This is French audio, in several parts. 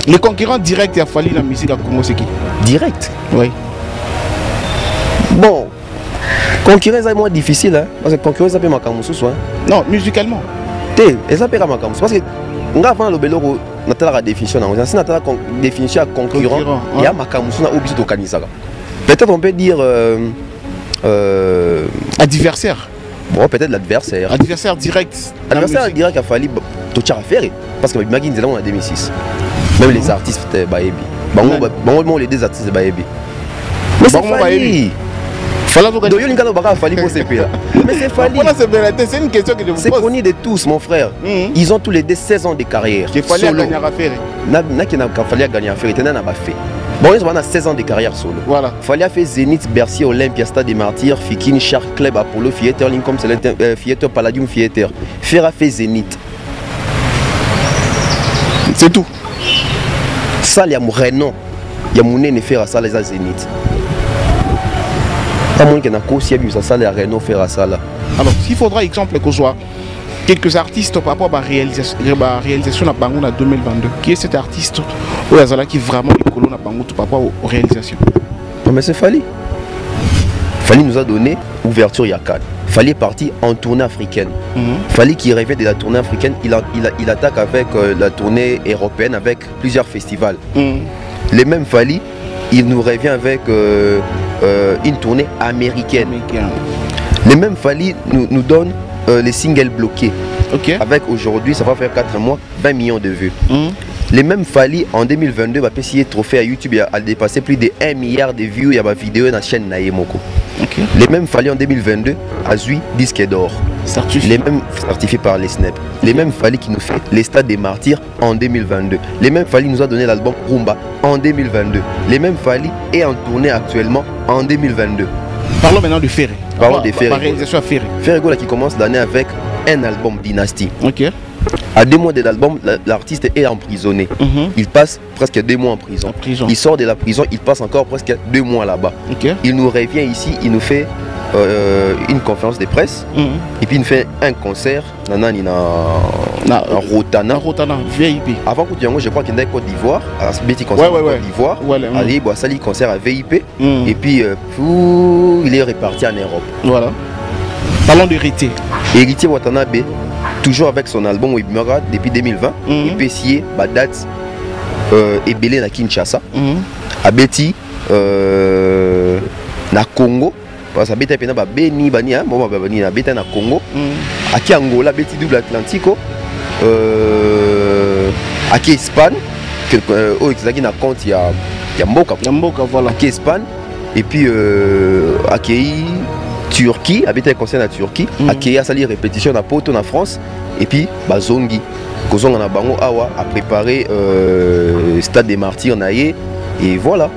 Le concurrent direct il a fallu la musique à Congo, c'est qui? Direct. Oui. Bon, concurrence est moins difficile, hein, parce que concurrence est ma camusou, hein. Non, musicalement. Té, ça peut ma camusou, parce que on a fait le bélo, on a la définition, on a la définition à concurrent, il y a ma camusou, on a oublié de canisa. Peut-être on peut dire adversaire. Bon, peut-être l'adversaire. Adversaire direct. Adversaire direct a fallu tout à faire, parce que Magin c'est là on a 2006. Même les artistes baébi. Bon, les deux artistes baébi. Mais c'est Fali. Mais c'est Fali. C'est une question que je vous pose. C'est connu de tous, mon frère. Ils ont tous les deux 16 ans de carrière. Il fallait gagner à faire. Il fallait gagner à faire. Bon, ils ont 16 ans de carrière solo. Voilà. Il fallait faire Zénith, Bercy, Olympia, Stade des Martyrs, Fikine, Shark Club, Apollo, Theater, Lincoln, Theater, Palladium, Theater. Faire Zénith. C'est tout. Ça, il y a mon renom. Il y a mon nez faire ça, les Zénith. Pas moins qu'il y a un ça, les Renault faire ça là. Alors, s'il faudra exemple que soit quelques artistes par rapport à la réalisation de Bango en 2022, qui est cet artiste qui vraiment est colon par rapport aux réalisations? Non, mais c'est Fali. Fali nous a donné ouverture Yakan. Fali est parti en tournée africaine. Fali qui rêvait de la tournée africaine, il attaque avec la tournée européenne avec plusieurs festivals. Les mêmes Fali, il nous revient avec une tournée américaine. Les mêmes Fali nous donnent les singles bloqués. Avec aujourd'hui, ça va faire 4 mois, 20 millions de vues. Les mêmes Fali en 2022 va payer trophée à YouTube a dépassé plus de 1 milliard de vues. Il y a ma vidéo dans la chaîne Naemoko. Les mêmes Fali en 2022 a eu disque d'or. Les mêmes certifiés par les SNEP. Les mêmes Fali qui nous fait les Stades des Martyrs en 2022. Les mêmes Fali nous a donné l'album Rumba en 2022. Les mêmes Fali est en tournée actuellement en 2022. Parlons maintenant de Ferré. Parlons de Ferré. Réalisation Ferré. Ferré qui commence l'année avec un album Dynasty. À 2 mois de l'album, l'artiste est emprisonné. Il passe presque 2 mois en prison. Il sort de la prison, il passe encore presque 2 mois là-bas. Il nous revient ici, il nous fait une conférence de presse. Et puis il nous fait un concert à Rotana. VIP. Avant que je crois qu'il y a Côte d'Ivoire, à ce petit concert Côte d'Ivoire. Allez, ça il concert à VIP. Et puis il est reparti en Europe. Voilà. Parlons d'Héritier. Héritier Watanabe, toujours avec son album Wibmera depuis 2020. Il peut signer la date Ebele na Kinshasa. À Betty, na Congo. Parce que Betty a Beni, Bani, bon, Bani, na Betty na Congo. À Angola, Betty double Atlantico. À Espagne, au Exagui na compte, il y a Mboka. Voilà. À Espagne. Et puis à Turquie, habité concerne la Turquie, à sali répétition à Porto en France, et puis Bazongi, Kozong en Abango Awa a préparé Stade des Martyrs naïe, et voilà.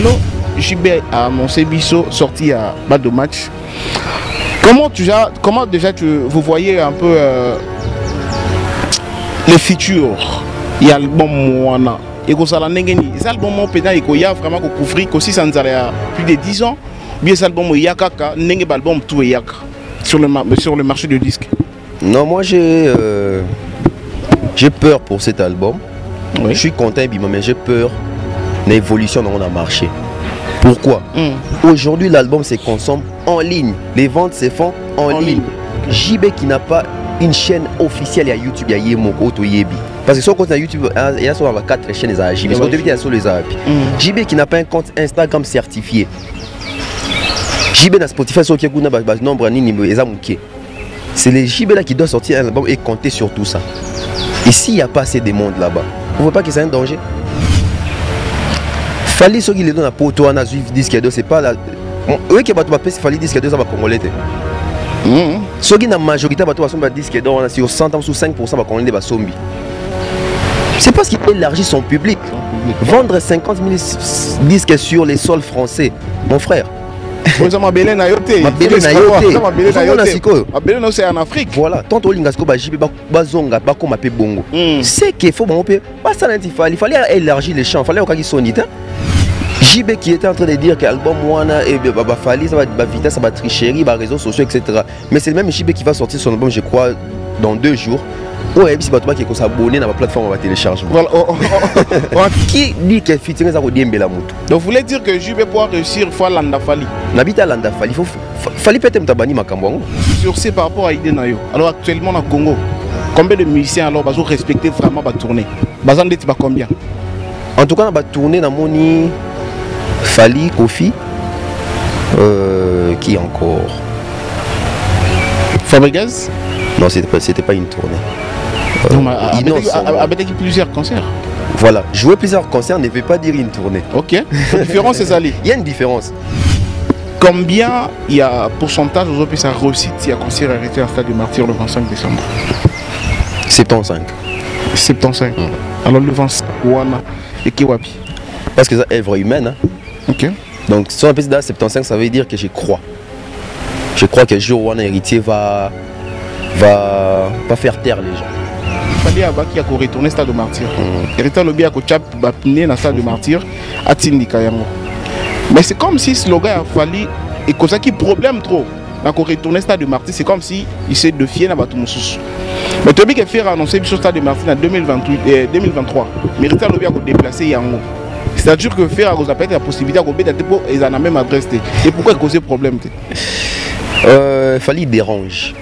Non, JB a annoncé Bisso sorti à bas de match. Comment déjà vous voyez un peu les features? Il y a l'album Moana. Et que ça l'a n'engagé. C'est l'album Moana il y a vraiment couvrir que si ça nous a plus de 10 ans. Bien cet album Yakaka, n'engagé album tout Yaka sur le marché du disque. Non, moi j'ai peur pour cet album. Je suis content mais j'ai peur de l'évolution dont on a marché. Pourquoi? Aujourd'hui l'album se consomme en ligne. Les ventes se font en ligne. JB qui n'a pas une chaîne officielle à YouTube, il y a Yemoko Toyebi. Parce que sur le compte YouTube, il y a 4 chaînes à JB. JB qui n'a pas un compte Instagram certifié. JB dans Spotify, c'est les JB là qui doivent sortir un album et compter sur tout ça. Et s'il n'y a pas assez de monde là-bas, vous ne voyez pas que c'est un danger? Fallait ceux qui les donnent à Poto, à Zuif, disque c'est pas la. Eux qui battent ma peste, fallait disque ça va congolais. Ceux qui ont la majorité de disque d'or, sur 100 ans, sous 5% va congolais va zombie. C'est parce qu'il élargit son public. Vendre 50 000 disques sur les sols français, mon frère. C'est en Afrique. Voilà, tant que l'ingasco bazonga bakoma pe bongo. C'est qu'il faut il fallait élargir les champs, il fallait qu'il sonite. JB qui était en train de dire que l'album Moana et Fali ça va vitesse, ça va tricherie, réseaux sociaux, etc. Mais c'est le même JB qui va sortir son album, je crois, dans 2 jours. Ouais, si tu qui s'abonner à ma plateforme va télécharger. Voilà. Qui dit que fitting ça kodembe la moto. Donc vous voulez dire que je vais pouvoir réussir fois Landa Fali. N'habite à Landa Fali, fallait peut-être m'tabani makambo. Sur ces par rapport à Idé Nayo. Alors actuellement au Congo, combien de musiciens alors bazo respecter vraiment ba tourner? Bazan de tiba combien? En tout cas, ba tourner na moni Fali, Kofi, qui encore? Fabregas? Non, c'était pas une tournée. Avec plusieurs concerts. Voilà, jouer plusieurs concerts ne veut pas dire une tournée. Ok, la différence c'est ça. Il y a une différence. Combien il y a pourcentage aujourd'hui ça réussit si un concert arrêté à Stade du Martyr le 25 décembre? 75. 75. Alors le 25, Wana et Kiwapi. Parce que c'est œuvre humaine. Hein. Ok. Donc si on appelle ça 75, ça veut dire que je crois. Je crois que le jour où un héritier va faire taire les gens. Il fallait qu'il y ait retourné au Stade de Martyr. Héritier le bien que tu as dans le Stade de Martyr à Tindika. Mais c'est comme si ce slogan a fallu et que ça qui problème trop. Donc retourner au Stade de Martyr, c'est comme si il s'est de fier à Batumoussous. Mais tu as bien faire annoncer le Stade de Martyr en 2023. Mais Héritier le bien que déplacer Yango. C'est-à-dire que faire à peut-être la possibilité de ils ont la même adresse. Et pourquoi causer problème? Fallait dérange.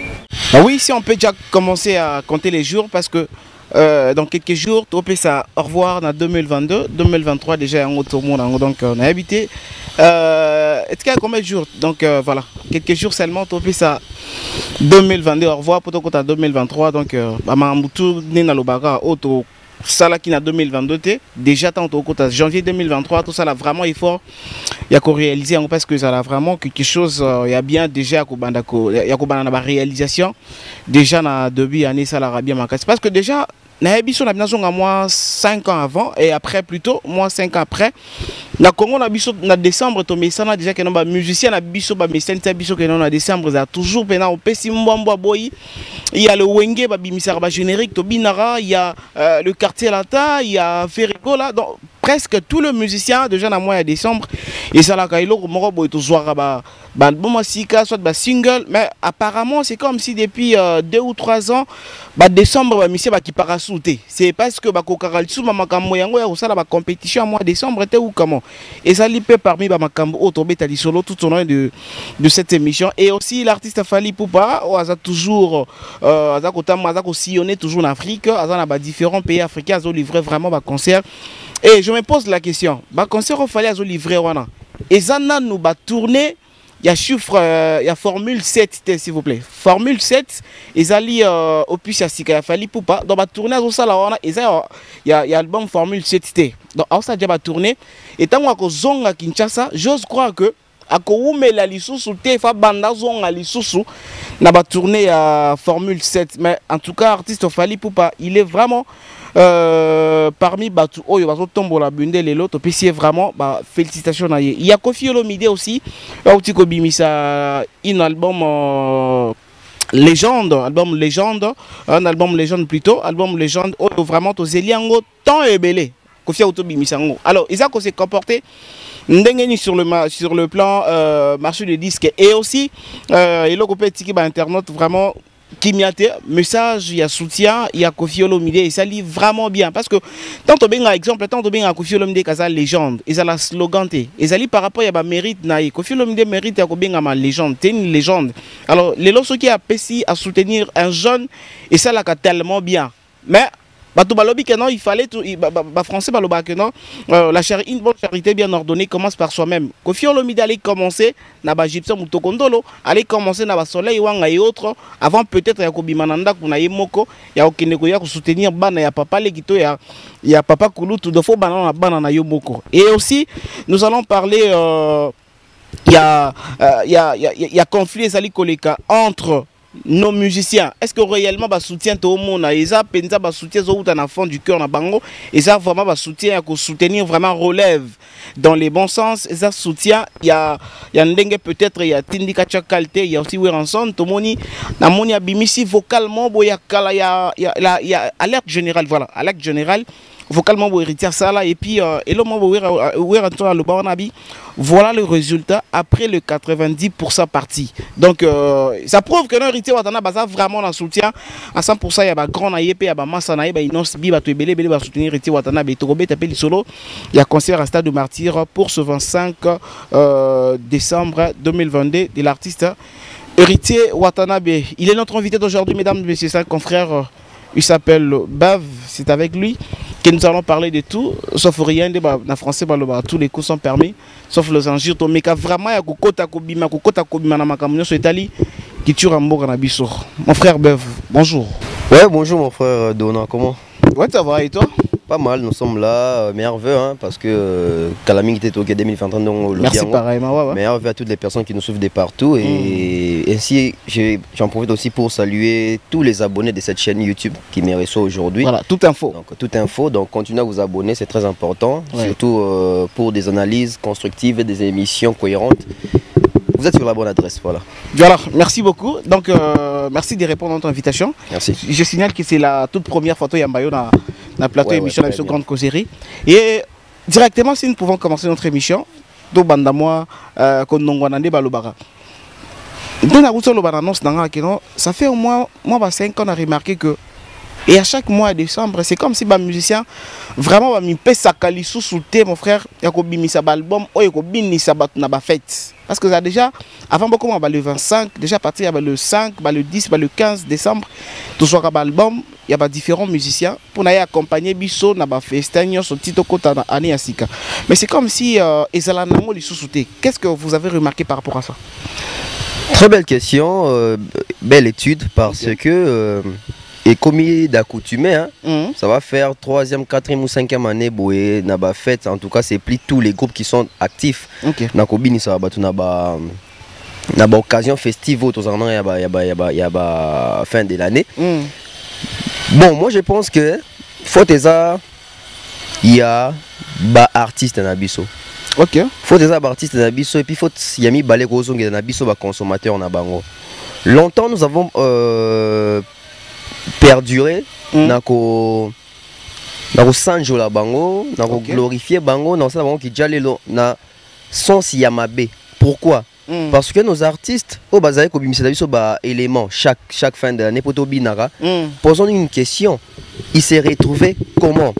Ah oui, si on peut déjà commencer à compter les jours parce que dans quelques jours, tu peux ça au revoir en 2022, 2023 déjà en autre monde donc on a habité. Est-ce qu'il y a combien de jours? Donc voilà, quelques jours seulement, tu peux ça 2022 au revoir pour ton compte en 2023 donc Mamoutou Nina Lobaga auto ça là qui en 2022 déjà tant au compte janvier 2023 tout ça là vraiment effort il y a qu'à réaliser parce que ça là vraiment quelque chose il y a bien déjà il y a qu'à réalisation déjà dans début année ça là bien marqué parce que déjà Nahebiso na binazonga moi 5 ans avant et après plutôt moi 5 ans après na Congo na biso na décembre to mesana déjà que non ba musicien na biso ba mesenta biso que non na décembre ça toujours pena au pesi mbombo boyi il y a le wenge ba bimisa ba générique to binara il y a le quartier lata il y a Ferrico là donc presque tous les musiciens déjà dans mois de décembre et ça là kailo moko boy to zoara ba album sika soit ba single mais apparemment c'est comme si depuis 2 ou 3 ans ba décembre ba monsieur ba qui parasouté c'est parce que ba kokaralsu makambo yango ya osala ba compétition mois décembre te ou comment et ça lipe parmi ba makambo otobeta li solo tout au long de cette émission et aussi l'artiste Fally Ipupa a toujours aza kotama aza ko sillonner toujours en Afrique aza na ba différents pays africains azo livrer vraiment ba concert. Et je me pose la question, bah concert au Fally azo livrer wana. Et ça nous ba tourner, il y a chiffre il y a formule 7 s'il vous plaît. Formule 7 et ça li opus ya sika ya Fally Ipupa donc ba tourner azo sala wana et ça il y a album formule 7 donc ça déjà ba tourner et tant ko zonga Kinshasa, j'ose croire que akoumela lisusu te fa banda zonga lisusu na ba tourner à formule 7 mais en tout cas artiste Fally Ipupa il est vraiment parmi batu oyo bazo tombola bunde lelo to pesier vraiment bah félicitations na ye. Il y a Koffi Olomide aussi auti ko bimisa un album légende, un album légende plutôt, album légende oyo vraiment to zeliango tant ebelé Koffi auto bimisango. Alors ils a ko s'est comporté ndengeni sur le plan marché de disques et aussi et le groupe tiki ba internaute vraiment qui m'y a message, il y a soutien, il y a Koffi Olomide et ça lit vraiment bien parce que tant on bien exemple tant on bien Koffi Olomide kaza légende et ça la slogan et ça lit par rapport à ba mérite na Koffi Olomide mérite à bien ma légende t'es une légende alors les lots qui a pessi à soutenir un jeune et ça l'a tellement bien mais Batou balobi que non, il fallait tout, français baloba que non, une bonne charité bien ordonnée commence par soi-même. Koffi Olomide allait commencer, na ba gypsum ou tokondolo, allait commencer na ba soleil wanga et autres, avant peut-être ya kobimananda kuna yemoko, ya okineko ya soutenir bana ya papa legito ya papa kulutu de faux bana na yomoko. Et aussi nous allons parler il y a conflit ezali koleka entre nos musiciens. Est-ce que réellement ba soutien tout le monde et ça penza ba soutien zo na fond du cœur na bango et ça vraiment ba soutien à soutenir vraiment relève dans les bons sens et ça soutien il y a ndenge peut-être il y a tindika qualité il y a aussi Weranson tomoni na moni abimisi vocalement boya kala il y a alerte générale voilà alerte générale vocalement pour héritier ça là et puis et le moment voilà le résultat après le 90% parti. Donc ça prouve que l'héritier Watana basa vraiment en soutien à 100%. Il y a grand naïe il y a massa naïe il non bi bato belé belé ba soutenir héritier Watana be torobe tapé solo. Il y a concert à Stade de Martyr pour ce 25 décembre 2022 de l'artiste héritier Watanabe. Il est notre invité d'aujourd'hui, mesdames et messieurs, c'est un confrère. Il s'appelle Bav, c'est avec lui que nous allons parler de tout, sauf rien, en français, tous les coups sont permis, sauf les enjeux. Mais vraiment, il y a Kokota Kobima na Makamunyo sur Italie qui tue Rambo Nabiso. Mon frère Bav, bonjour. Ouais, bonjour mon frère Dona, comment? Ouais, ça va et toi? Pas mal, nous sommes là, meilleurs vœux, hein, parce que Kalaming était au 2023. Merci pareillement. Ouais. Meilleurs vœux à toutes les personnes qui nous suivent de partout. Et ainsi, j'en profite aussi pour saluer tous les abonnés de cette chaîne YouTube qui me reçoit aujourd'hui. Voilà, toute info. Donc continuez à vous abonner, c'est très important, surtout pour des analyses constructives et des émissions cohérentes. Vous êtes sur la bonne adresse, voilà. Voilà, merci beaucoup. Donc, merci de répondre à notre invitation. Merci. Je signale que c'est la toute première photo Yambayo dans le plateau émission de Grande Causerie. Et directement, si nous pouvons commencer notre émission, do bandamoi konongwanande balobara. Ça fait au moins 5 ans on a remarqué que et à chaque mois de décembre, c'est comme si les musiciens vraiment mis sa calisou sous thé, mon frère, il y a un album, il y a une fête. Parce que ça déjà, avant beaucoup, le 25, déjà partir le 5, le 10, le 15 décembre, tout soit album, il y a différents musiciens pour accompagner Bisso na ba festin sur Tito Kota na année asika. Mais c'est comme si ezala nango li sous thé. Qu'est-ce que vous avez remarqué par rapport à ça? Très belle question, belle étude parce que et comme il est d'accoutumé, hein, ça va faire 3e, 4e ou 5e année boé na ba fête. En tout cas, c'est plus tous les groupes qui sont actifs. Na kobini ça va na ba occasion festive autour il y a fin de l'année. Bon, moi je pense que faut déjà il y a ba artiste na biso. OK. Faut déjà ba artiste na biso et puis faut y a mis balé kozonge na biso ba consommateur na bango. Longtemps nous avons perdurer nako sanjo la bango nako glorifier bango dans ça bango qui déjà lelo na sens yamabe. Pourquoi? Parce que nos artistes au bazaï ko bimisa biso ba élément chaque fin d'année poto binara posons une question, il s'est retrouvé comment?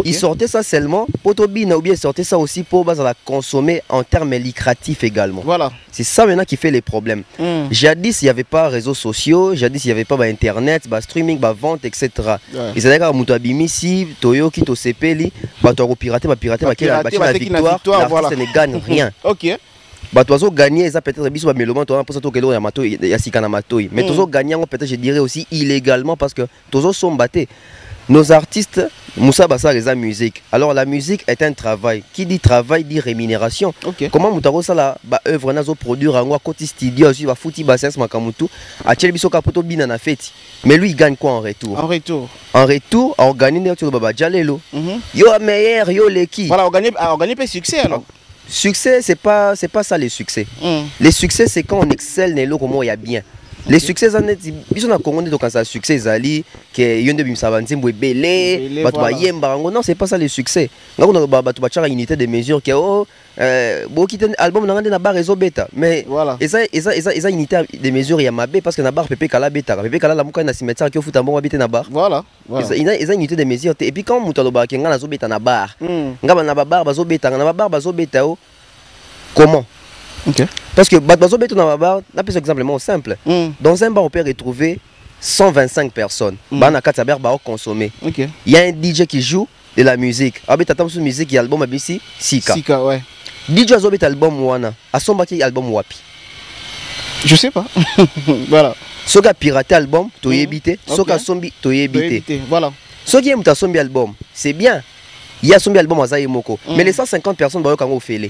Il sortait ça seulement poto bina ou bien sortait ça aussi pour la consommer en termes lucratifs également. Voilà. C'est ça maintenant qui fait les problèmes. Jadis il n'y avait pas réseaux sociaux, jadis il n'y avait pas internet, streaming, vente, etc. Et c'est là que Mutabimisi, Toyo, Kito Sepeli, tu pirater, la victoire, l'artiste ne gagne rien. OK. Bato gagner ça peut-être biso ba meloman to pour ça to kelo ya mato ya sikana matoi mais tozo gagner peut-être je dirais aussi illégalement parce que tozo sont battés. Nos artistes Moussa Bassa les musique. Alors la musique est un travail. Qui dit travail dit rémunération. Comment Moutaro ça la œuvre nazo produire en côté studio aussi va fouti bassins makamutu a tchel biso kapoto bina na fête. Mais lui il gagne quoi en retour? En retour, on gagne ne to baba jalelo. Yo meilleur yo leki. Voilà, on gagne pas succès alors. Succès, c'est pas ça le succès. Le succès, c'est quand on excelle dans comment il y a bien. Les succès, quand ça succès, zali que yonde bimsabanti mbwebele, non, c'est pas ça le succès. On a une unité de mesure que album na bar réseau bêta, mais esa unité de mesure ya mabe parce que na bar pepe kala bêta, pepe kala la muka na cimetière que futa mbongo habiter na bar. Voilà. Esa unité de mesure et puis quand mutaloba ke nga na zo bêta na bar. Nga na bar bazo bêta, na bar bazo bêta comment? Parce que Bazobeto dans bar, là par exemple simple. Dans un bar on peut retrouver 125 personnes. Bana Katsaber ba consommer. Il y a un DJ qui joue de la musique. Abi tatam sur musique, il y a album abisi Sika. Sika ouais. DJ Azobet album wana, a son baki album wapi. Je sais pas. Voilà. Soka piraté album, to yebité, soka sombi to yebité. Voilà. Soki muta sombi album, c'est bien. Il y a sombi album Azaye Moko, mais les 150 personnes ba kango félé.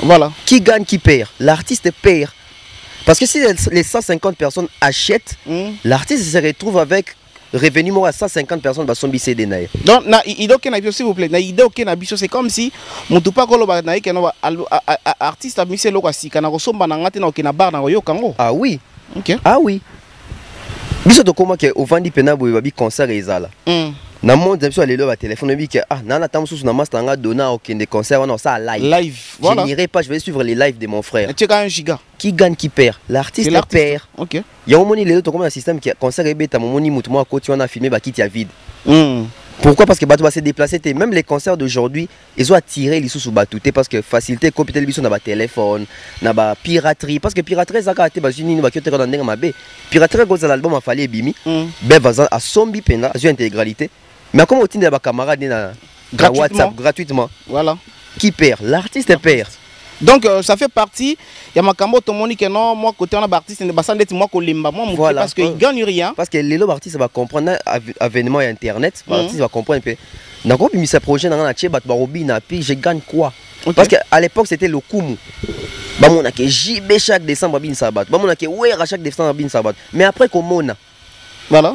Voilà. Qui gagne, qui perd? L'artiste perd. Parce que si les 150 personnes achètent, l'artiste se retrouve avec revenu à 150 personnes dans son bicé de naïe. Donc, s'il vous plaît, c'est comme si mon tout pas artiste a mis le loquasi, quand on a bar dans le Congo. Ah oui. Ah oui. Biso to comment que au vandi pena boy babi concert ezala. Na monde biso alelo ba téléphone bi que ah nana tamsusu na master nga dona aucun des concerts non ça live. Live, voilà. Je n'irai pas, je vais suivre les lives de mon frère. Tu as un giga. Qui gagne, qui perd. L'artiste perd. OK. Il y a un moment les comme un système qui concert et bêta mon moni mutumo à côté on a filmé ba kit ya vide. Pourquoi? Parce que Batou va se déplacer. Même les concerts d'aujourd'hui, ils ont attiré les sous Batouté parce que facilité, copie télévision, n'a pas téléphone, n'a pas piraterie. Parce que piraterie, ça a été basé sur une piraterie, quand l'album a fallu bimi, ben vas à sombi pena, sur intégralité. Mais comment on a des camarades dans WhatsApp gratuitement? Voilà. Qui perd? L'artiste perd. Donc ça fait partie, il y a ma cambo tout le monde qui non moi côté on a artiste ne pas d'être moi colimba moi voilà. Parce qu'il gagne rien. Parce que les artistes va comprendre avènement et internet, l'artiste va comprendre un peu. D'accord, puis ce projet dans la tchèque barobi na puis je gagne quoi? Parce qu'à l'époque c'était le kumu. Bah mon a que JB chaque décembre bin sabat. Bah mon a que ouais à chaque décembre bin sabat. Mais après comment on a? Voilà.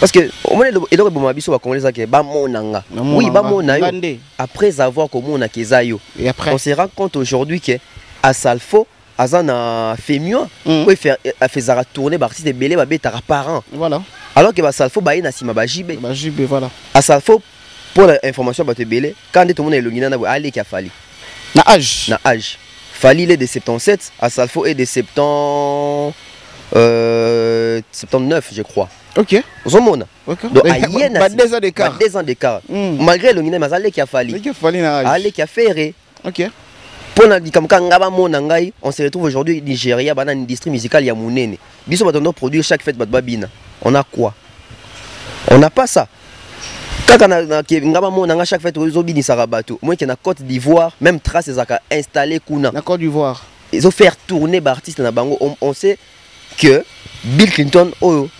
Parce que au moins et donc bon abiso va commencer ça que bah monanga. Oui bah monayo. Après avoir comment on a que zayo. Et après on se rend compte aujourd'hui que à Salfo azana fait mieux pour faire faire tourner bah artiste belé bah bêta parent. Voilà. Alors que bah Salfo bah ina sima bah JB. Bah JB voilà. À Salfo pour l'information bah te belé quand tout le monde est logina na aller qui a fallu. Na âge. Na âge. Fali est de 77, à Salfo est de 79 je crois. OK. Zomona. OK. Donc il y a 2 ans d'écart. 2 ans d'écart. Malgré le Guinée mazale qui a fallu. Qui a fallu na âge. Aller qui a ferré. OK. Pour na comme quand ngaba mona ngai, on se retrouve aujourd'hui au Nigeria dans une industrie musicale ya munene. Biso batondo produire chaque fête babina. On a quoi? On n'a pas ça. Quand on a ngaba mona nga chaque fête ozobini sarabato. Moi qui na Côte d'Ivoire, même trace ezaka installé kuna. Na Côte d'Ivoire. Ils ont fait tourner des artistes na bango. On sait que Bill Clinton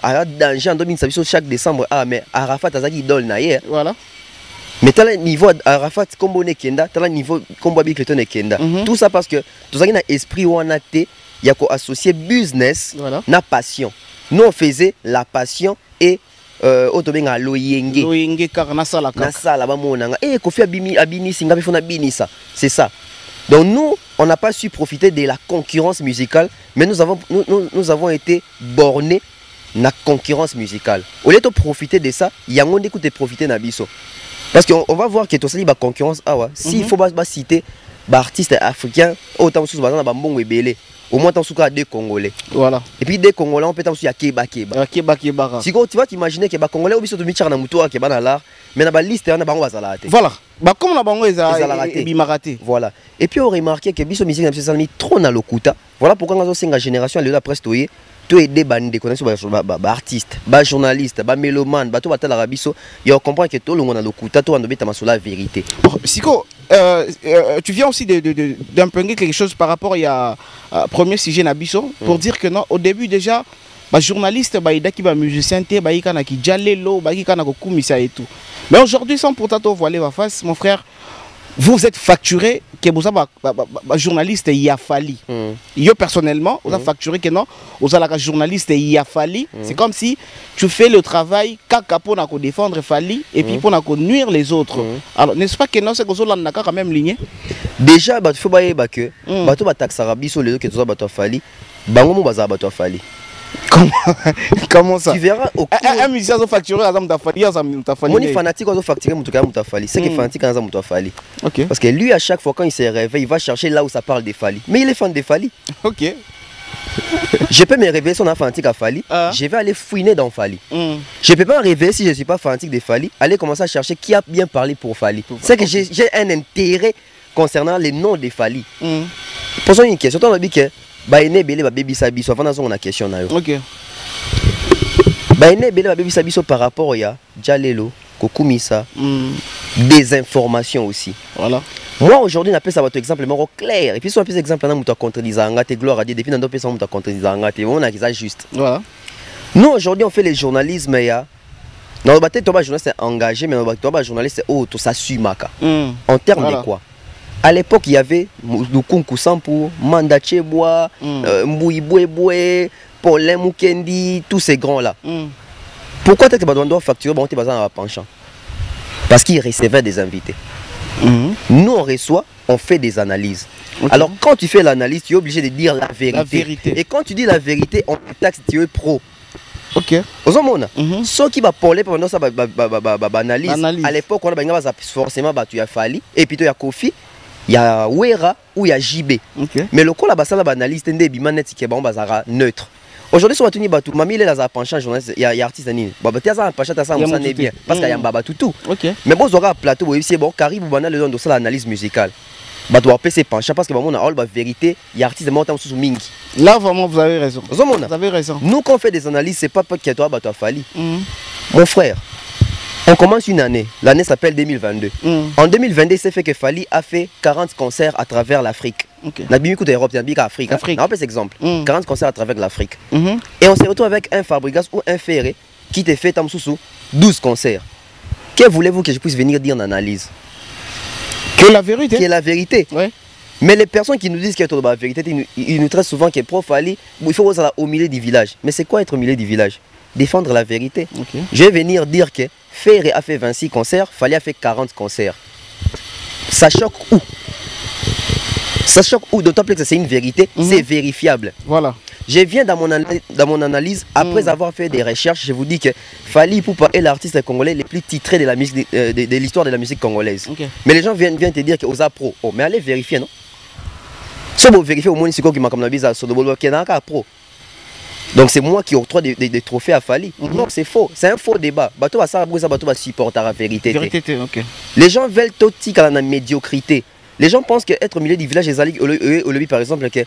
a danger en 2000 chaque décembre. Ah mais Arafat azaki idole na hier. Voilà. Mais tel niveau Arafat comme on est kenda, tel niveau comme Bill Clinton est kenda. Tout ça parce que tout ça qui a esprit ou en athée, il y a quoi associer business na passion. Nous on faisait la passion et otobenga loyenge. Loyenge car na sala kaka. Na sala ba monanga. Et Kofi abini singa bifona binisa. C'est ça. Donc nous, on n'a pas su profiter de la concurrence musicale, mais nous avons été bornés dans la concurrence musicale. Au lieu de profiter de ça, il y a un monde qui profiter de ça. Parce qu'on va voir que tout ça, il y a concurrence. Ah ouais. S'il faut citer des artistes africains, autant que Bambongo et Belé, au moins tant que des Congolais. Voilà. Et puis des Congolais, on peut aussi à Keba. Si tu vas t'imaginer que les Congolais, ils sont mis dans le qui est dans l'art, mais dans la liste, il y a un voilà. Bah comme la bango est raté. Voilà. Et puis on remarque que biso musique n'a mis trop dans le kuta. Voilà pourquoi nous avons une génération à l'après stoyer tout aider bande connexion artistes, journalistes, mélomanes, tout batal arabiso, et on comprend que tout le monde dans le kuta tout on doit mettre la vérité. Siko, tu viens aussi d'un peu quelque chose par rapport à premier sujet nabiso pour dire que non au début déjà journaliste qui va musicien qui qui jalelo qui kana ko kumisa et tout. Mais aujourd'hui sans pourtant voiler ma face mon frère vous êtes facturé que vous avez journaliste il a fallu. Yo personnellement vous avez facturé que non vous avez journaliste il a fallu. C'est comme si tu fais le travail kaka pour na ko défendre fallu et puis pour na ko nuire les autres. Alors n'est-ce pas que non c'est que zo la quand même ligne. Déjà il faut ba que bato ba taxera biso les que zo bato fallu bango mo baza bato fallu. Comment ça? Tu verras un musicien a facturé à Mutafali. Mon fanatique a facturé Mutafali. C'est que fanatique a Mutafali. OK. Parce que lui à chaque fois quand il se réveille, il va chercher là où ça parle des Fali. Mais il est fan des Fali. OK. Je peux me réveiller si on a fanatique à Fali. Je vais aller fouiner dans Fali. Je peux pas me réveiller si je suis pas fanatique des Fali. Aller commencer à chercher qui a bien parlé pour Fali. C'est que j'ai un intérêt concernant les noms des Fali. Posons une question. On a dit que Baïné belé baby sabiso avant dans une question na yo. OK. Baïné belé baby sabiso par rapport ya Jalelo, Kokumisa, des informations aussi. Voilà. Moi aujourd'hui n'appelle ça votre exemple mais clair et puis soit plus exemple dans muta contredisant ngate gloire à Dieu depuis dans d'autres personnes muta contredisant ngate on a qui ça juste. Voilà. Nous aujourd'hui on fait le journalisme ya non bah toi journaliste engagé mais toi journaliste tout ça sumaka. En termes de quoi? À l'époque, il y avait Lukunku Sampu, Manda Cheboa, Mbouibouéboué, Paulin Mukendi, tous ces grands-là. Pourquoi tu dois facturer tu as un penchant? Parce qu'ils recevaient des invités. Nous, on reçoit, on fait des analyses. Alors, quand tu fais l'analyse, tu es obligé de dire la vérité. Et quand tu dis la vérité, on te taxe, tu es pro. Ok. Ozomona. Ceux qui va parler pendant ça analyse. Analyse. À l'époque on a forcément battu ya Fali et puis il y a Kofi, il y a Wera ou il y a JB. Ok. Mais le coup là bas la analyse tende bimanet qui ba bazara neutre. Aujourd'hui sur Atuni Batou, Mami il est là penchant journaliste, il y a artiste ni. Baba tia ça penchant ça on s'en est bien parce qu'il y a Mbaba tout. Ok. Mais bon zora plateau oui c'est bon Caribou bana le don de ça l'analyse musicale. Batou a PC penchant parce que on a all ba vérité, il y a artiste montant sous mingi. Là vraiment vous avez raison. Vous avez raison. Nous quand on fait des analyses, c'est pas que toi Batou a Fali. Mon frère, on commence une année, l'année s'appelle 2022. En 2022, c'est fait que Fali a fait 40 concerts à travers l'Afrique. La Bimiko d'Europe, c'est Afrique. On va prendre exemple. 40 concerts à travers l'Afrique. Et on se retrouve avec un Fabregas ou un Ferré qui te fait Tamsousou 12 concerts. Que voulez-vous que je puisse venir dire en analyse? Que la vérité. Que la vérité. Ouais. Mais les personnes qui nous disent qu'il y a la vérité, ils nous traitent souvent que prof Fali, il faut aller au milieu du village. Mais c'est quoi être au milieu du village? Défendre la vérité. Je vais venir dire que Ferré a fait 26 concerts, Fali a fait 40 concerts. Ça choque où? Ça choque où? D'autant plus que c'est une vérité, c'est vérifiable. Voilà. Je viens dans mon analyse, après avoir fait des recherches, je vous dis que Fali Ipupa est l'artiste congolais le plus titré de la musique de l'histoire de la musique congolaise. Mais les gens viennent te dire que Oza Pro. Oh, mais allez vérifier, non? Si vous vérifiez au moins si vous comme la bise à Sodobolo qui est pro. Donc c'est moi qui octroie des trophées à Fali. Non, c'est faux. C'est un faux débat. Bateau va ça, bateau va supporter la vérité. Ok. Les gens veulent tout à la médiocrité. Les gens pensent qu'être au milieu du village des Alig au lobby par exemple que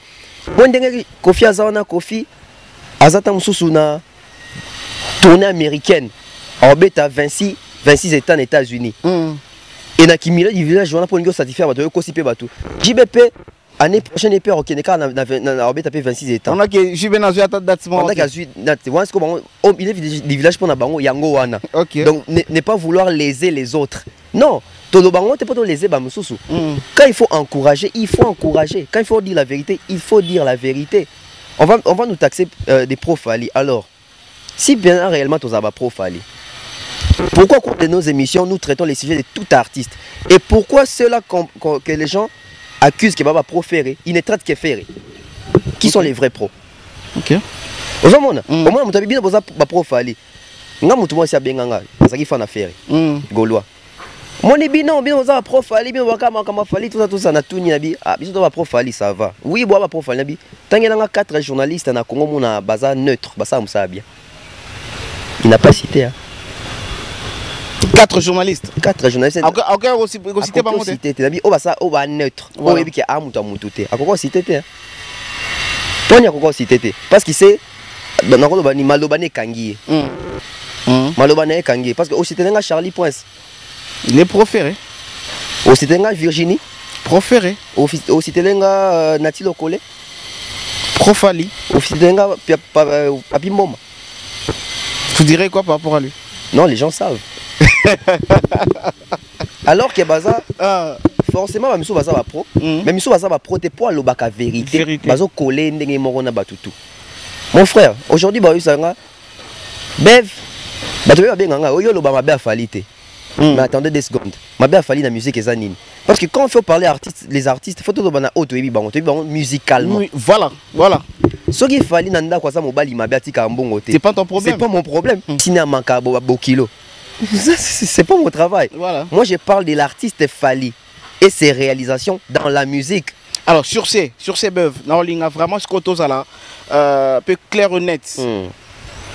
bon Kofi Azana Kofi Azata Mususu na tournée américaine en bêta 26 États aux États-Unis. Et na kimila du village on a pour une certificat bateau kosipé bateau. JBP année prochaine épée au Kenya na orbite tapé 26 États. On a que JB na zuya date on a que date on ce qu'on il est du village pour na bango yango wana. Donc ne pas vouloir léser les autres. Non. Quand il faut encourager, il faut encourager. Quand il faut dire la vérité, il faut dire la vérité. On va nous taxer des profali. Alors, si bien réellement tu as profali, pourquoi au cours de nos émissions, nous traitons les sujets de tout artiste? Et pourquoi ceux-là que les gens accusent que Baba proféré, ils ne traitent que ferré? Qui sont les vrais pros? Ok. Au moins, tu as bien profali. Nga mutu moi si abenganga, ça qui fait na ferré. Gaulois. Mon non, bien on a profali, bien on va fali tout ça na tout ni nabi. Ah, bien on va profali ça va. Oui, bois va profali nabi. Tant qu'il y a 4 journalistes na Congo mona baza neutre, basa ça bien. Il n'a pas cité hein. 4 journalistes. 4 journalistes. OK aussi cité pas monter. Cité nabi o basa o ba neutre. O yebi ke amuta mututé. Akoko cité té. Poni akoko cité té parce qu'il sait na ko ba ni malobane kangi. Malobane kangi parce que o cité nga Charlie Prince. Il est proféré. Au Citenga Virginie. Proféré. Au Citenga Natilo Kole. Profali. Au Citenga Papimboma. Tu dirais quoi par rapport à lui? Non, les gens savent. Alors que Baza, forcément, Miso Baza va pro. Mais Miso Baza va pro, t'es pour le bac à vérité. Bazo Kole Ndenge Morona Batutu. Mon frère, aujourd'hui, Baza Bev. Bato va bien ganga. Oyo lo ba mabe afalité. Mais attendez 2 secondes. Ma bien fallu la musique et zanine. Parce que quand il faut parler artistes, les artistes, il faut tout bana auto et musicalement. Oui, voilà. Ce qui fallait nanda quoi ça mobali ma biatika mbongo té. C'est pas ton problème. C'est pas mon problème. Sina manka bo kilo. C'est pas mon travail. Voilà. Moi je parle de l'artiste Fali et ses réalisations dans la musique. Alors sur ces bœufs, on a vraiment ce côté là peu clair et net.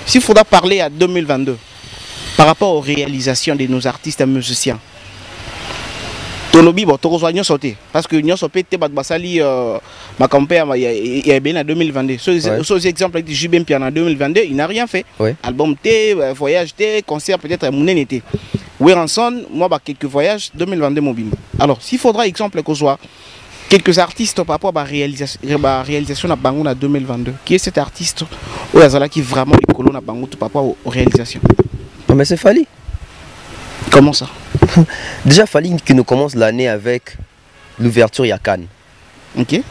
S'il faudra parler à 2022 par rapport aux réalisations de nos artistes et musiciens. Tolobi, bon, tu sauté parce que nous sommes pété basali ma campagne il y a bien en 2022. Ces exemples de Jubem Pian en 2022, il n'a rien fait. Album T, voyage T, concert peut-être à Mounen été. Weranson, moi quelques voyages 2022 mobile. Alors s'il faudra exemple que soit quelques artistes par rapport à la réalisation de Bango en 2022. Qui est cet artiste qui vraiment les colons à Bango par rapport aux réalisations? Mais c'est Fali. Comment ça? Déjà Fali qui nous commence l'année avec l'ouverture Yakan. Ok.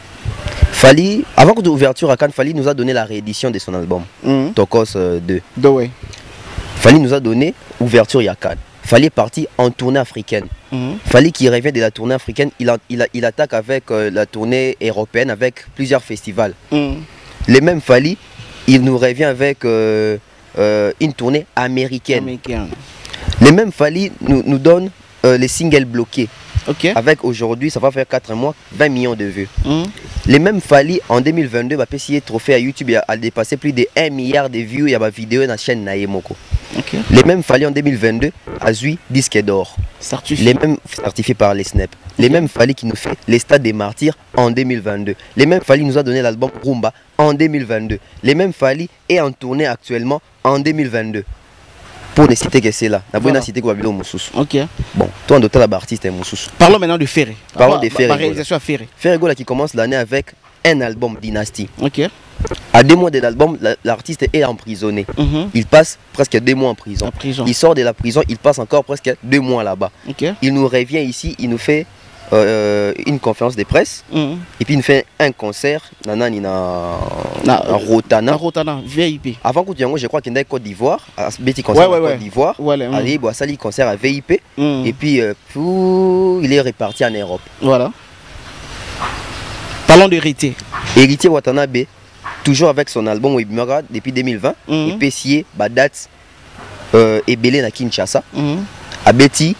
Fali, avant que l'ouverture Yakan, Fali nous a donné la réédition de son album. Tokos 2. Fali nous a donné ouverture Yakan. Fali est parti en tournée africaine. Fali qui revient de la tournée africaine, il attaque avec la tournée européenne avec plusieurs festivals. Les mêmes Fali, il nous revient avec une tournée américaine. Les mêmes Fally nous donnent les singles bloqués. Avec aujourd'hui, ça va faire 4 mois, 20 millions de vues. Les mêmes Fally en 2022, va essayer trophée à YouTube a dépassé plus de 1 milliard de vues. Il y a ma vidéo dans la chaîne Naemoko. Les mêmes Fally en 2022 a eu disque d'or. Les mêmes certifiés par les Snap. Les mêmes Fally qui nous fait les Stades des Martyrs en 2022. Les mêmes Fally nous a donné l'album Rumba en 2022. Les mêmes Fally est en tournée actuellement en 2022. Pour ne citer que c'est là. Voilà. Bon, toi en total artiste est Moussous. Parlons maintenant de Ferré. Parlons de Ferré. Réalisation à Ferré. Ferré Gola qui commence l'année avec un album Dynasty. À 2 mois de l'album, l'artiste est emprisonné. Il passe presque 2 mois en prison. Il sort de la prison, il passe encore presque 2 mois là-bas. Il nous revient ici, il nous fait une conférence de presse et puis il fait un concert Rotana VIP. Avant que je crois qu'il y a Côte d'Ivoire, petit concert Côte d'Ivoire. Allez, il concert à VIP et puis il est reparti en Europe. Voilà. Parlons d'Héritier. Héritier Watanabe, toujours avec son album Webmara depuis 2020 et puis date et Belé na Kinshasa. À Betty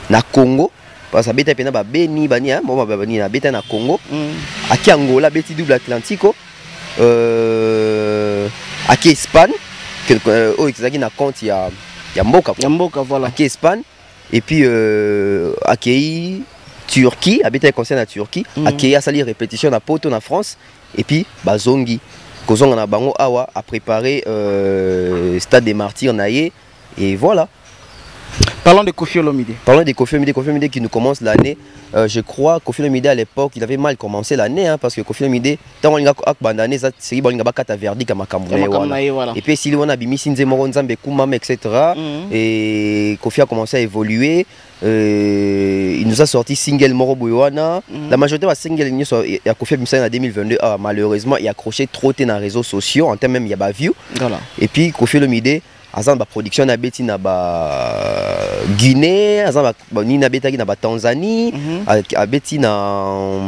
na Congo parce que beta pena ba beni bani hein bon ba bani na beta na Congo aki Angola beti double Atlantico aki Espagne que ezaki na compte ya mboka voilà aki Espagne et puis aki Turquie habita concert na Turquie aki asali répétition na Porto na France et puis bazongi kozonga na bango awa a préparé Stade des Martyrs naie et voilà. Parlons de Koffi Olomide. Parlons de Koffi Olomide qui nous commence l'année. Je crois Koffi Olomide à l'époque, il avait mal commencé l'année parce que Koffi Olomide, tant qu'on a abandonné, c'est bon, il a pas verdict comme voilà. Et puis s'il on a bimi Sinze Moronzambe Kumam etc. Et Koffi a commencé à évoluer. Il nous a sorti single Moro Boyoana. La majorité de single il y a Koffi Olomide en 2022 malheureusement il a accroché trop dans les réseaux sociaux en termes même il y a pas view. Voilà. Et puis Koffi Olomide azan ba production na beti na ba Guinée, azan ba ni na beta na ba Tanzanie, a beti na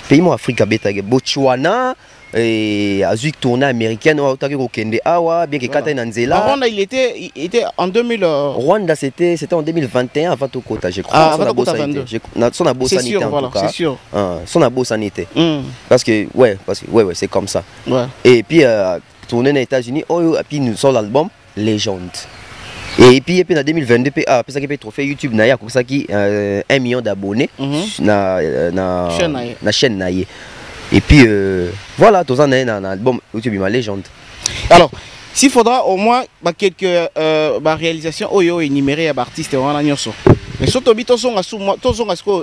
pays mo Afrique beta Botswana et azu tournée américaine au taki kokende awa bien que kata na nzela. Rwanda il était en 2000 Rwanda c'était en 2021 avant tout kota je crois. Avant tout kota 22. Son a bossa sanité en tout cas. C'est sûr. Son a bossa sanité. Parce que ouais c'est comme ça. Ouais. Et puis tourner aux États-Unis et puis nous sort l'album Légende. Et puis en 2022 après ça qui peut trophée YouTube na ya comme ça qui 1 million d'abonnés na chaîne naie. Et puis voilà tous en un album YouTube ma Légende. Alors s'il faudra au moins quelques réalisations oyo énumérées à artistes wana nyonso. Mais surtout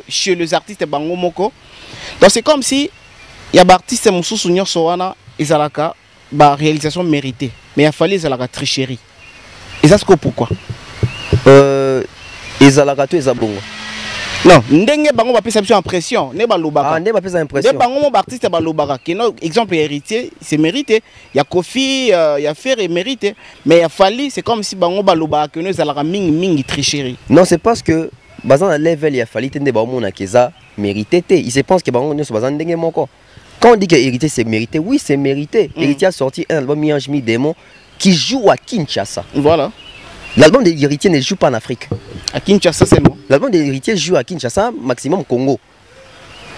chez les artistes bango moko. Donc c'est comme si il y a des artistes mususu nyonso wana ezalaka réalisation méritée. Mais il a fallu la tricherie. Et ça c'est pourquoi ezalaka to ezabongo. Non, ndenge bango ba pesa impression, ne ba lobaka. Ah, ne ba pesa impression. Ne bango mo artiste ba lobaka. Keno exemple héritier, c'est mérité. Il y a Koffi, il y a Ferré mérité, mais il a fallu c'est comme si bango ba lobaka que nous ezalaka mingi tricherie. Non, c'est parce que bazan à level il a fallu tende ba mona keza mérité. Il se pense que bango ne so bazan ndenge moko. Quand on dit que Héritier c'est mérité, oui c'est mérité. Héritier a sorti un album Miange Mi Démon qui joue à Kinshasa. Voilà. L'album de Héritier ne joue pas en Afrique. À Kinshasa seulement. L'album de Héritier joue à Kinshasa, maximum Congo.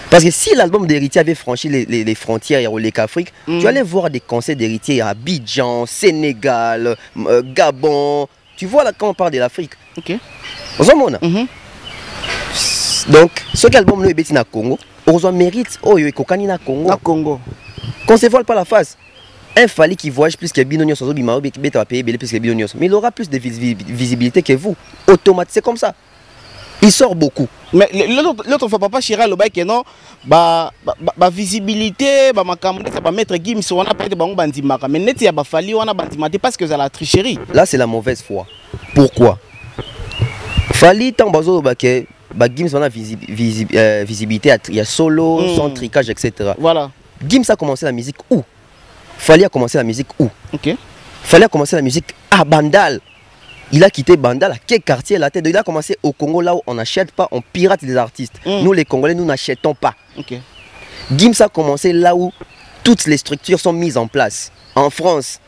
Parce que si l'album d'Héritier avait franchi les frontières et l'Afrique, tu allais voir des concerts d'Héritier à Abidjan, Sénégal, Gabon. Tu vois là quand on parle de l'Afrique. Ok. Donc, ce qu'album nous est à Congo. On mérite na Congo. Qu'on se voile pas la face. Un Fally qui voyage plus que Binonios, mais il aura plus de visibilité que vous. Automatique, c'est comme ça. Il sort beaucoup. Mais l'autre fois, papa Chira, le bail que non, visibilité, ça va mettre Gims, on a pas été bandimaka. Mais net, il y a Fally, on a bandimaka parce que c'est la tricherie. Là, c'est la mauvaise foi. Pourquoi? Fally, tant bazo baké. Gims on a visibilité, il y a solo, sans tricage, etc. Voilà. Gims a commencé la musique où? Fally a commencé la musique où? Ok. Fally a commencé la musique à Bandal. Il a quitté Bandal, à quel quartier la tête? Il a commencé au Congo là où on n'achète pas, on pirate les artistes. Nous les Congolais, nous n'achetons pas. Ok. Gims a commencé là où toutes les structures sont mises en place. En France,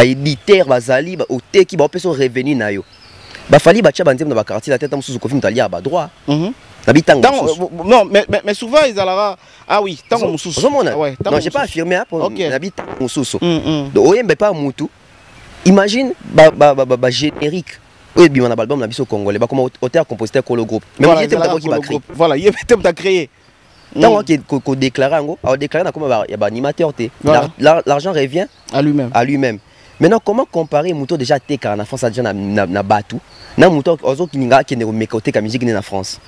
éditeur bazali ba oteki ba peso revenu na yo ba fali ba tia banzem na ba quartier la tête mususu ko film talia ba droit non mais souvent ils alara ah oui tango mususu ouais non j'ai pas affirmé pour n'habite mususu donc oyembe pas mutu imagine ba générique oui bien on a album na biso congolais ba comme auteur compositeur ko le groupe mais il était d'abord qui m'a créé voilà il était t'a créé tant qu'on déclarer ngo alors déclarer comme ba animateur té l'argent revient à lui-même maintenant comment comparer muto déjà té car en France déjà na batu na muto ozo kininga qui ne mekote ka musique na France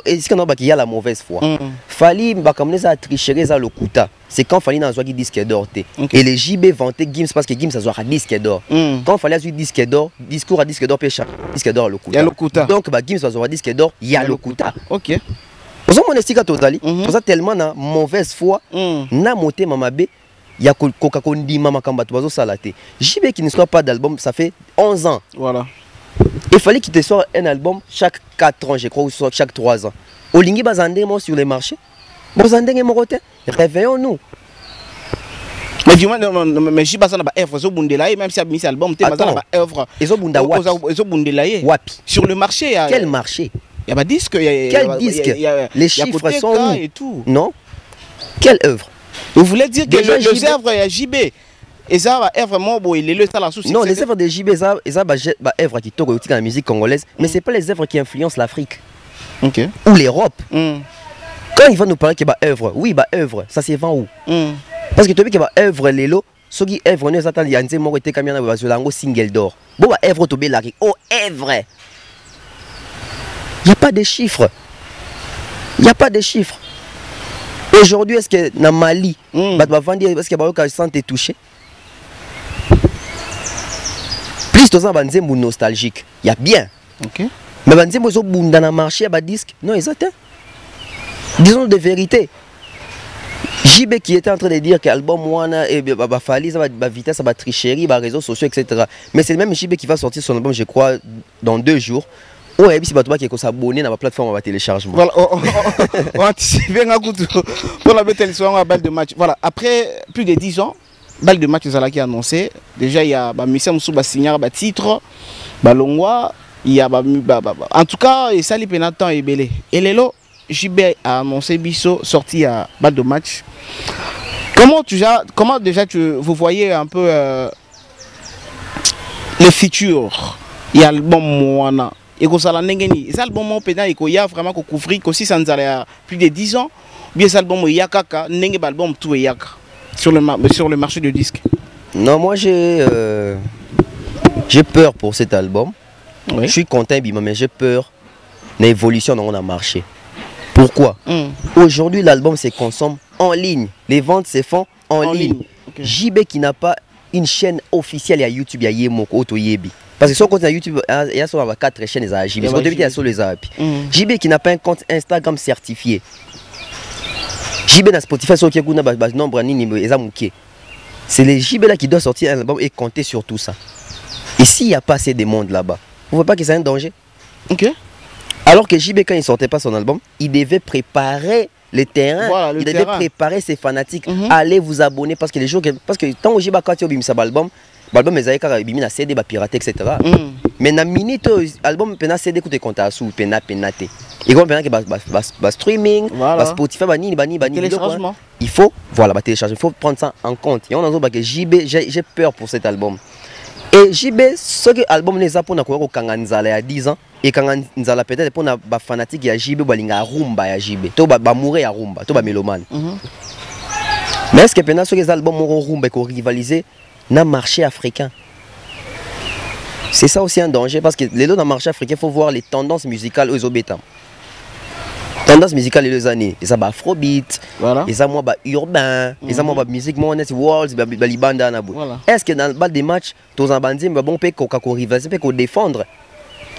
est-ce qu'il y a la mauvaise foi? Fali bakamneza tricherer ça le kuta. C'est quand Fali n'a pas disque d'or. Et les JB vantaient Gims parce que Gims a un disque d'or. Quand Fali a un disque d'or, discours à disque d'or pêche disque d'or le kuta. Il y a le kuta. Donc Gims a un disque d'or, il y a le kuta. OK. Vous avez mon estika totali. Vous avez tellement na mauvaise foi. Na monté mamabe. Il y a Coca-Cola mama kamba tu vas au salaté. JB qui ne soit pas d'album, ça fait 11 ans. Voilà. Il fallait qu'il te sorte un album chaque 4 ans, je crois, ou chaque 3 ans. Olingi bazandé sur les marchés. Bazandé morote. Réveillons-nous. Mais dis-moi, mais je passe dans la œuvre, même si mis album, tu es dans la œuvre. Sur le marché. Quel marché? Il y a pas disque. Quel disque? Les chiffres sont où et tout. Non. Quelle œuvre? Vous voulez dire que les œuvres JB et ça va être vraiment beau, il est le salaire souci. Non, les œuvres de JB, ça va œuvre qui tournent dans la musique congolaise, mais c'est pas les œuvres qui influencent l'Afrique ou l'Europe. Quand il va nous parler que bah œuvre, oui bah œuvre, ça c'est vend où? Parce que tu vois que bah œuvre les lots, ceux qui œuvre nous attendent yanze moko te kamia na bazolango single d'or. Bon bah œuvre to belaki, oh œuvre. Il y a pas de chiffres. Il y a pas de chiffres. Aujourd'hui est-ce que dans Mali, bah vendre est-ce que bah santé touché? Plus de gens banzembo nostalgique, il y a bien. OK. Mais banzembo zo bunda na marché ba disque, non exact. Disons de vérité. JB qui était en train de dire que l'album Wana et ba fali ça va vitesse, ça va tricherie, ba réseaux sociaux etc. Mais c'est le même JB qui va sortir son album je crois dans 2 jours. Ouais, et puis c'est pas qui est s'abonner à la plateforme à téléchargement. Voilà, on anticipe un coup pour la belle soirée à balle de match. Voilà, après plus de 10 ans, balle de match qui a annoncé. Déjà il y a Missa Moussou ba signer ba titre, ba longwa, il y a en tout cas et ça les pénatants et belé. Et Lelo JB a annoncé Bisso sorti à balle de match. Comment déjà vous voyez un peu le futur? Il y a l'album Moana. Et que ça l'engeni, ça album pédant et qu'il y a vraiment qu'on couvre que si ça nous a plus de 10 ans, bien ça album Yakaka, n'engé album tout et Yak sur le marché de disques. Non, moi j'ai peur pour cet album. Oui. Je suis content mais j'ai peur de l'évolution dont on a marché. Pourquoi? Aujourd'hui l'album se consomme en ligne, les ventes se font en ligne. Okay. JB qui n'a pas une chaîne officielle à YouTube, il y a Yemoko Otoyebi. Parce que sur le compte YouTube, il y a 4 chaînes à JB. Il y a sur les apps. JB qui n'a pas un compte Instagram certifié. JB dans Spotify, sur le nombre c'est les JB là qui doivent sortir un album et compter sur tout ça. Et s'il n'y a pas assez de monde là-bas, vous ne voyez pas que c'est un danger? Ok. Alors que JB, quand il ne sortait pas son album, il devait préparer le terrain, voilà, il devait préparer ses fanatiques. Allez vous abonner parce que les jours, parce que tant que JB a quand il a album, l'album est a CD, piraté, etc. Mais dans minute album pena CD coûte compte à sous pena penaté. Et comme pena que streaming, Spotify bani téléchargement. Il faut voilà télécharger, il faut prendre ça en compte. Et on a dit que JB j'ai peur pour cet album. Et JB ce que album les a pour na ko kanganzala il y a 10 ans et kanganzala peut-être pour na ba fanatique ya JB balinga rumba ya JB. To ba mourir ya rumba, to ba mélomane. Mais est-ce que pena ce que les albums ont rumba ko rivaliser dans le marché africain? C'est ça aussi un danger parce que les deux dans le marché africain, il faut voir les tendances musicales aux obétants. Tendances musicales les années, et ça va afrobeat, et ça moi urbain, et ça moi musique moi on world, balibanda na. Est-ce que dans le bal des matchs, tous en bandit, bon peut qu'on rivaliser, qu'on défendre.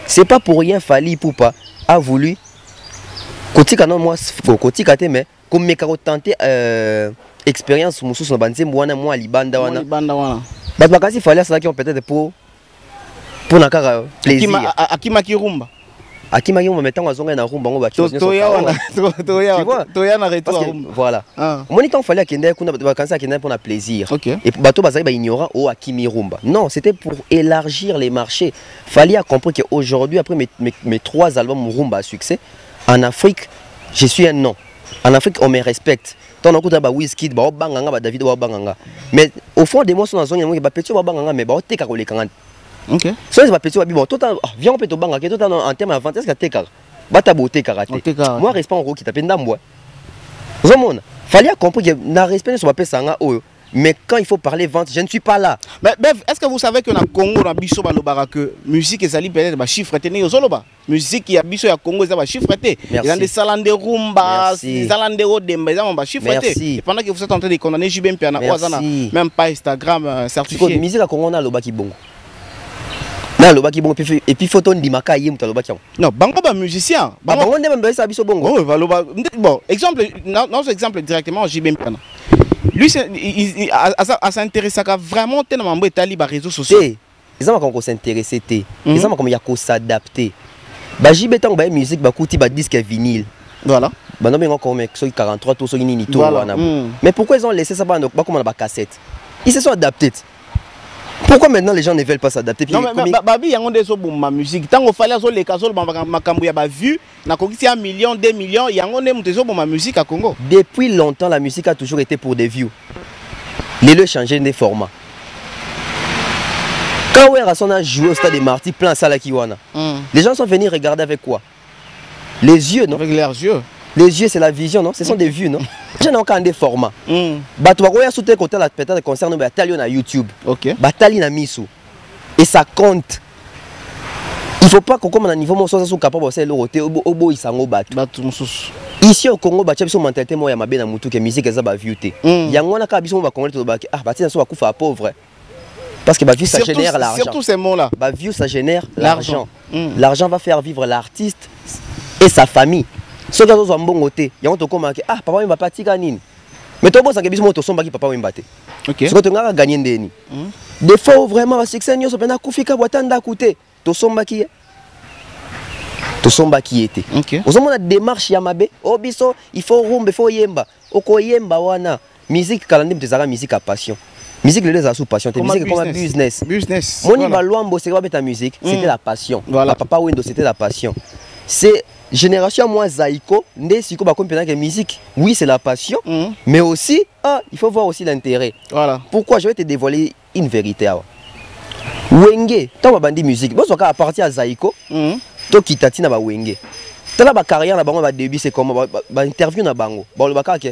C'est pas pour rien Fali Poupa a voulu côté canon moi faut côté caté mais comme mes tenter expérience mususu na bandit moi libanda wana. Bah quand il fallait ça qui ont peut-être pour nakara plaisir. Akima Kirumba. akimaki rumba metango azonga na rumba ngo ba Toya na retour voilà moni tant fallait akende kuna vacances akende pour na plaisir et bato bazali ba ignorant au akimi rumba non c'était pour élargir les marchés fallait comprendre que aujourd'hui après mes 3 albums rumba à succès en Afrique je suis un nom en Afrique on me respecte tant on écoute ba Wizkid ba banganga ba David ba banganga mais au fond des mots sont dans zone ba petit ba banganga mais ba teka ko lekanga ok so c'est pas petit ba bon tout viens on peut to banga que tout en termes avant est-ce que teka bata beauté karaté moi respect en gros qui tape ndambo zomona fallait comprendre que na respect sur ba pesanga oyo mais quand il faut parler vente je ne suis pas là mais est-ce que vous savez que na Congo na biso ba lobara que musique ezali peut-être ba chiffre té né ozoloba musique ya biso ya Congo za ba chiffre té ils ont des salande rumba des salande odemba za ba chiffre té et pendant que vous êtes en train de condamner JB Mpiana ozana même pas Instagram certifié musique à Congo na lobaki bongo na lobaki bongo et puis photo ndimaka yé muta lobaki non bango ba musicien bango ndé ba sa biso bongo oh va loba bon exemple non exemple directement JB Mpiana lui à s'intéresser à vraiment tellement mambo etali ba réseaux sociaux ils ont encore s'intéresser ils ont comme ya ko s'adapter ba JB tango ba musique ba kuti ba disque vinyle voilà ba non mais encore mais 43 tout so nini tout wana mais pourquoi ils ont laissé ça ba comme on ba cassette ils se sont adaptés. Pourquoi maintenant les gens ne veulent pas s'adapter? Non mais babi yango ndeso bomba musique tango fallait zo les kazo makambo ya ba vue na kokisi 1 million 2 millions yango ne mutezo bomba musique à Congo. Depuis longtemps la musique a toujours été pour des views. Les le changer des formats. Quand Werrason a joué au stade des Martyrs plein salle Kiwana. Les gens sont venus regarder avec quoi? Les yeux non? Avec leurs yeux. Les yeux c'est la vision non? Ce sont des vues non? Je n'ai aucun des formats. Bato bakoya soutenir côté la peut-être concert no batali na YouTube. OK. Batali na miso. Et ça compte. Il faut pas qu'on comme à niveau mon sosa sou capable de le roter obo isango bato. Bato mususu. Ici au Congo ba biso mentalité mo ya mabe na mutu ke musique eza ba viewté. Yango na ka biso ba congolais to ba ah batina so ba kufa pauvre. Parce que ba view ça génère l'argent. Surtout ces mots là. Ba view ça génère l'argent. L'argent va faire vivre l'artiste et sa famille. Ce que vous avez bon côté, il y a un truc comme ah papa il va pas tirer nini. Mais toi bon ça que bisous moto somba qui papa il va battre. OK. Ce que tu as gagné ndeni. Des fois vraiment va succès nyo so pena kufika bwatanda côté. To somba qui était. OK. Vous avez une démarche ya mabe. Oh biso il faut rumba, il faut yemba. Oko yemba wana. Musique kalandi mtezaka musique à passion. Musique les a sous passion, musique comme un business. Business. Moni balwambo c'est pas ta musique, c'était la passion. Voilà. Papa Wendo c'était la passion. C'est génération moi Zaïko, ndé siko ba comprendre que musique, oui c'est la passion, mais aussi il faut voir aussi l'intérêt. Voilà. Pourquoi je vais te dévoiler une vérité. Wenge, tant bandi musique, bon à partir à Zaïko, to kitati na ba Wenge. Tala ba carrière na bango ba début c'est comment ba interview na bango. Bon le baka que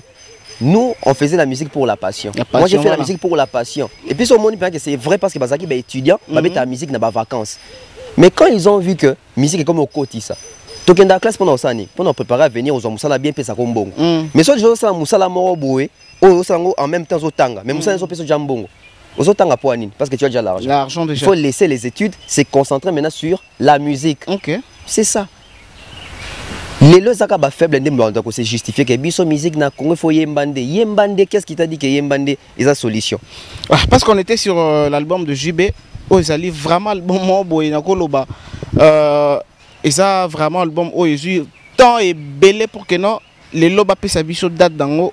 nous on faisait la musique pour la passion. Moi j'ai fait la musique pour la passion. Et puis ce monde que c'est vrai parce que bazaki ba étudiant, ba mettre la musique na ba vacances. Mais quand ils ont vu que musique est comme au côté ça. Donc dans la classe pendant ça pour nous préparer à venir aux musala bien pesa comme bongo. Mais soit les gens ça musala moro boé, oh ça en même temps au tanga, mais musala so pesa jambongo. Aux tanga pour anine parce que tu as déjà l'argent. L'argent déjà. Il faut laisser les études, se concentrer maintenant sur la musique. OK. C'est ça. Les lozaka ba faible ndemba donc c'est justifié que biso musique na Congo faut yembande. Yembande qu'est-ce qui t'a dit que yembande est la solution? Parce qu'on était sur l'album de JB, oh ça livre vraiment le bon mot boy na koloba. Et ça vraiment album oh Jésus tant est belé pour que non les loba peut s'habiller date dans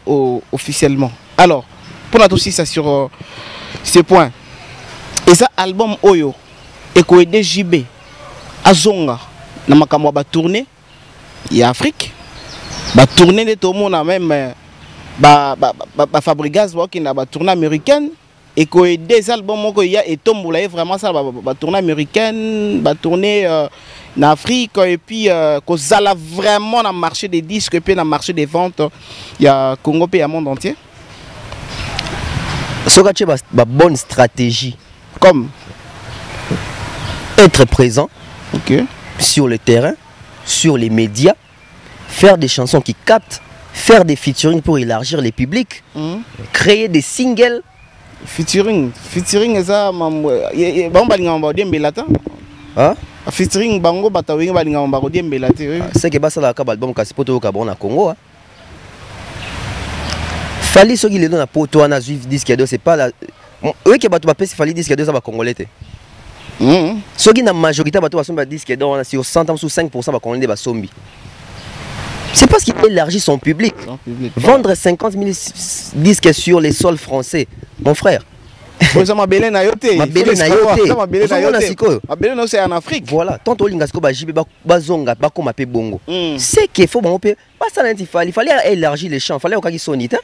officiellement. Alors pour notre aussi ça sur ce point. Et ça album oyo et ko aider JB azonga na makamwa ba tourner et Afrique ba tourner de tout le monde même ba Fabregas qui na ba tournée américaine et ko des albums ko ya et tombola vraiment ça ba tournée américaine ba tournée en Afrique et puis ko zala vraiment dans le marché des disques et puis dans le marché des ventes il y a Congo et le monde entier. Ce que tu as une bonne stratégie comme être présent OK sur le terrain, sur les médias, faire des chansons qui captent, faire des featuring pour élargir les publics, créer des singles. Featuring ça bon balinga dembelata. Hein? Featuring bango batawenga balinga dembelata. C'est que ça la ka album ka sipoto ka bon na Congo. Fali ce qui les donne à poto na juif disque c'est pas la oui que batu ba pesi fali disque ça ba congolais. Ce qui est la majorité de disques d'or, sur 100 ans, sous 5% va connaître des zombies. C'est parce qu'il élargit son public. Vendre 50 000 disques sur les sols français, mon frère. C'est en Afrique. Voilà, tant que l'ingasco bazonga bakoma pe bongo. C'est qu'il faut bon il fallait élargir les champs, il fallait qu'il sonite.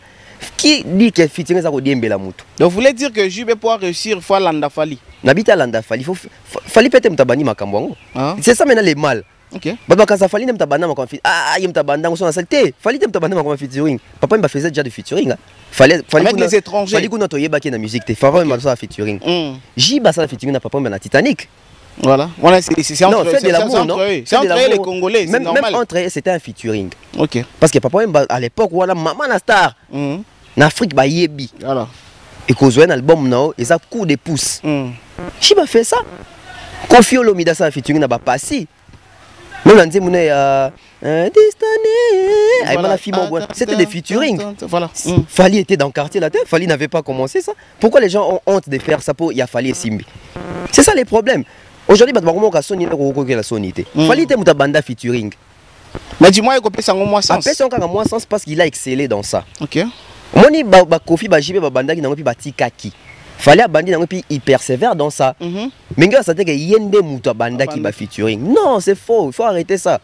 Qui dit que featuring ça kodembe la mutu. Donc vous voulez dire que Jube pour réussir faut landa fali. Nabita landa fali, faut fali pete mtabani makambo. C'est ça maintenant les mal. OK. Baba quand ça fali mtabana makam fit. Ah, il mtabanda on sonne saleté. Fali mtabana makam featuring. Papa il faisait déjà de featuring. Fallait avec les étrangers. Fallait qu'on notre yebaki na musique te. Fallait il ça featuring. Jiba ça featuring na papa na Titanic. Voilà. Voilà, c'est entre les Congolais, c'est normal. Même entre eux, c'était un featuring. OK. Parce que papa à l'époque voilà maman na star. En Afrique ba yebi. Voilà. Et qu'on joue un album now et ça coup de pouce. Jiba fait ça. Kofi Olomide ça featuring na ba passi. Nous on dit mon c'était des featuring. Voilà. Fali était dans le quartier latin, Fali n'avait pas commencé ça. Pourquoi les gens ont honte de faire ça pour y a Fali et Simbi? C'est ça les problèmes. Aujourd'hui, Fali était mutabanda featuring. Mais dis-moi, il y a moins sens. Il moins sens parce qu'il a excellé dans ça. OK. Moni Kofi Bajibe Babanda qui n'a pas Tikaki. Fallait abandonner et puis il persévère dans ça. Mais gars, ça que yende mutabanda qui va featuring. Non, c'est faux, il faut arrêter ça.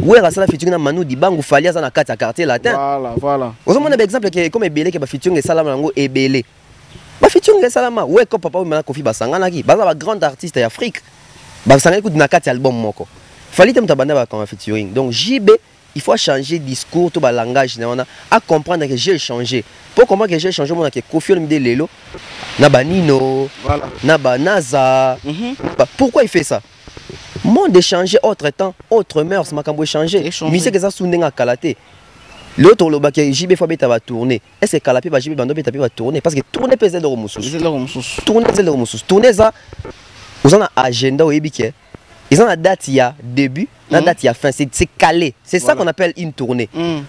Où est la featuring na Manu Dibango Fali dans le quartier latin. Voilà, voilà. Vous avez un exemple comme Ebele qui va featuring et Salama Nango Ebele. Ba featuring et Salama, ouais comme papa ou Kofi Basangana qui, ba grand artiste d'Afrique. Basangana écoute na 4 album moko. Fallait mutabanda ba comme featuring. Donc JB il faut changer discours, tout le langage, à comprendre que j'ai changé. Pour comprendre que j'ai changé, on a que Kofi Olomide Lelo, Nabanino, Nabanaza. Pourquoi il fait ça? Monde échangé, autre temps, autre mœurs, ma cambo échangé. Mais c'est que ça sonne à Kalaté. L'autre, le bac, JB faut va tourner. Est-ce que Kalapé va JB va tourner? Parce que tourner peut être le tourner ça, vous avez un agenda au Ebike. Ils ont la date il y a début, la date il y a fin, c'est calé. C'est ça qu'on appelle une tournée.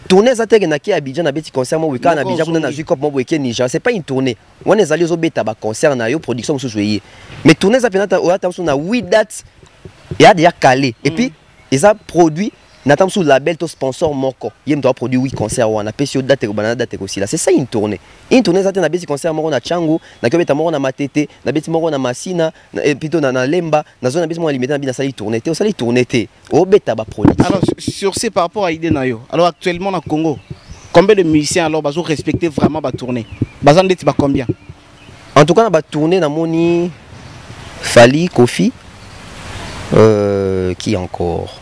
Tournée, ça t'es à Abidjan, à Betty concert, moi, week-end, à Abidjan, on a vu comme moi, week-end, Niger. C'est pas une tournée. On est allé au bêta, concert, na yo production, sous jouer. Mais tournée, ça fait on a 8 dates, il y a déjà calé. Et puis, ils ont produit, n'attend sous label, to sponsor, moko. Il y a produit 8 concerts, on a payé date, date aussi là. C'est ça une tournée. Une tournée, ça t'es à Betty concert, moi, on a Chango, na Kobeta, moi, on a Matete, na Betty, moi, on a Massina, et plutôt na Lemba, na zone, on a limité, na sali tournée, au sali tournée, au bêta, production. Alors, sur ces par rapport à Ide Nayo, alors actuellement, dans le Congo, combien de musiciens alors bazo respecter vraiment la tournée? Bazan de combien? En tout cas, on a tourné dans Moni, Fali, Kofi, qui encore?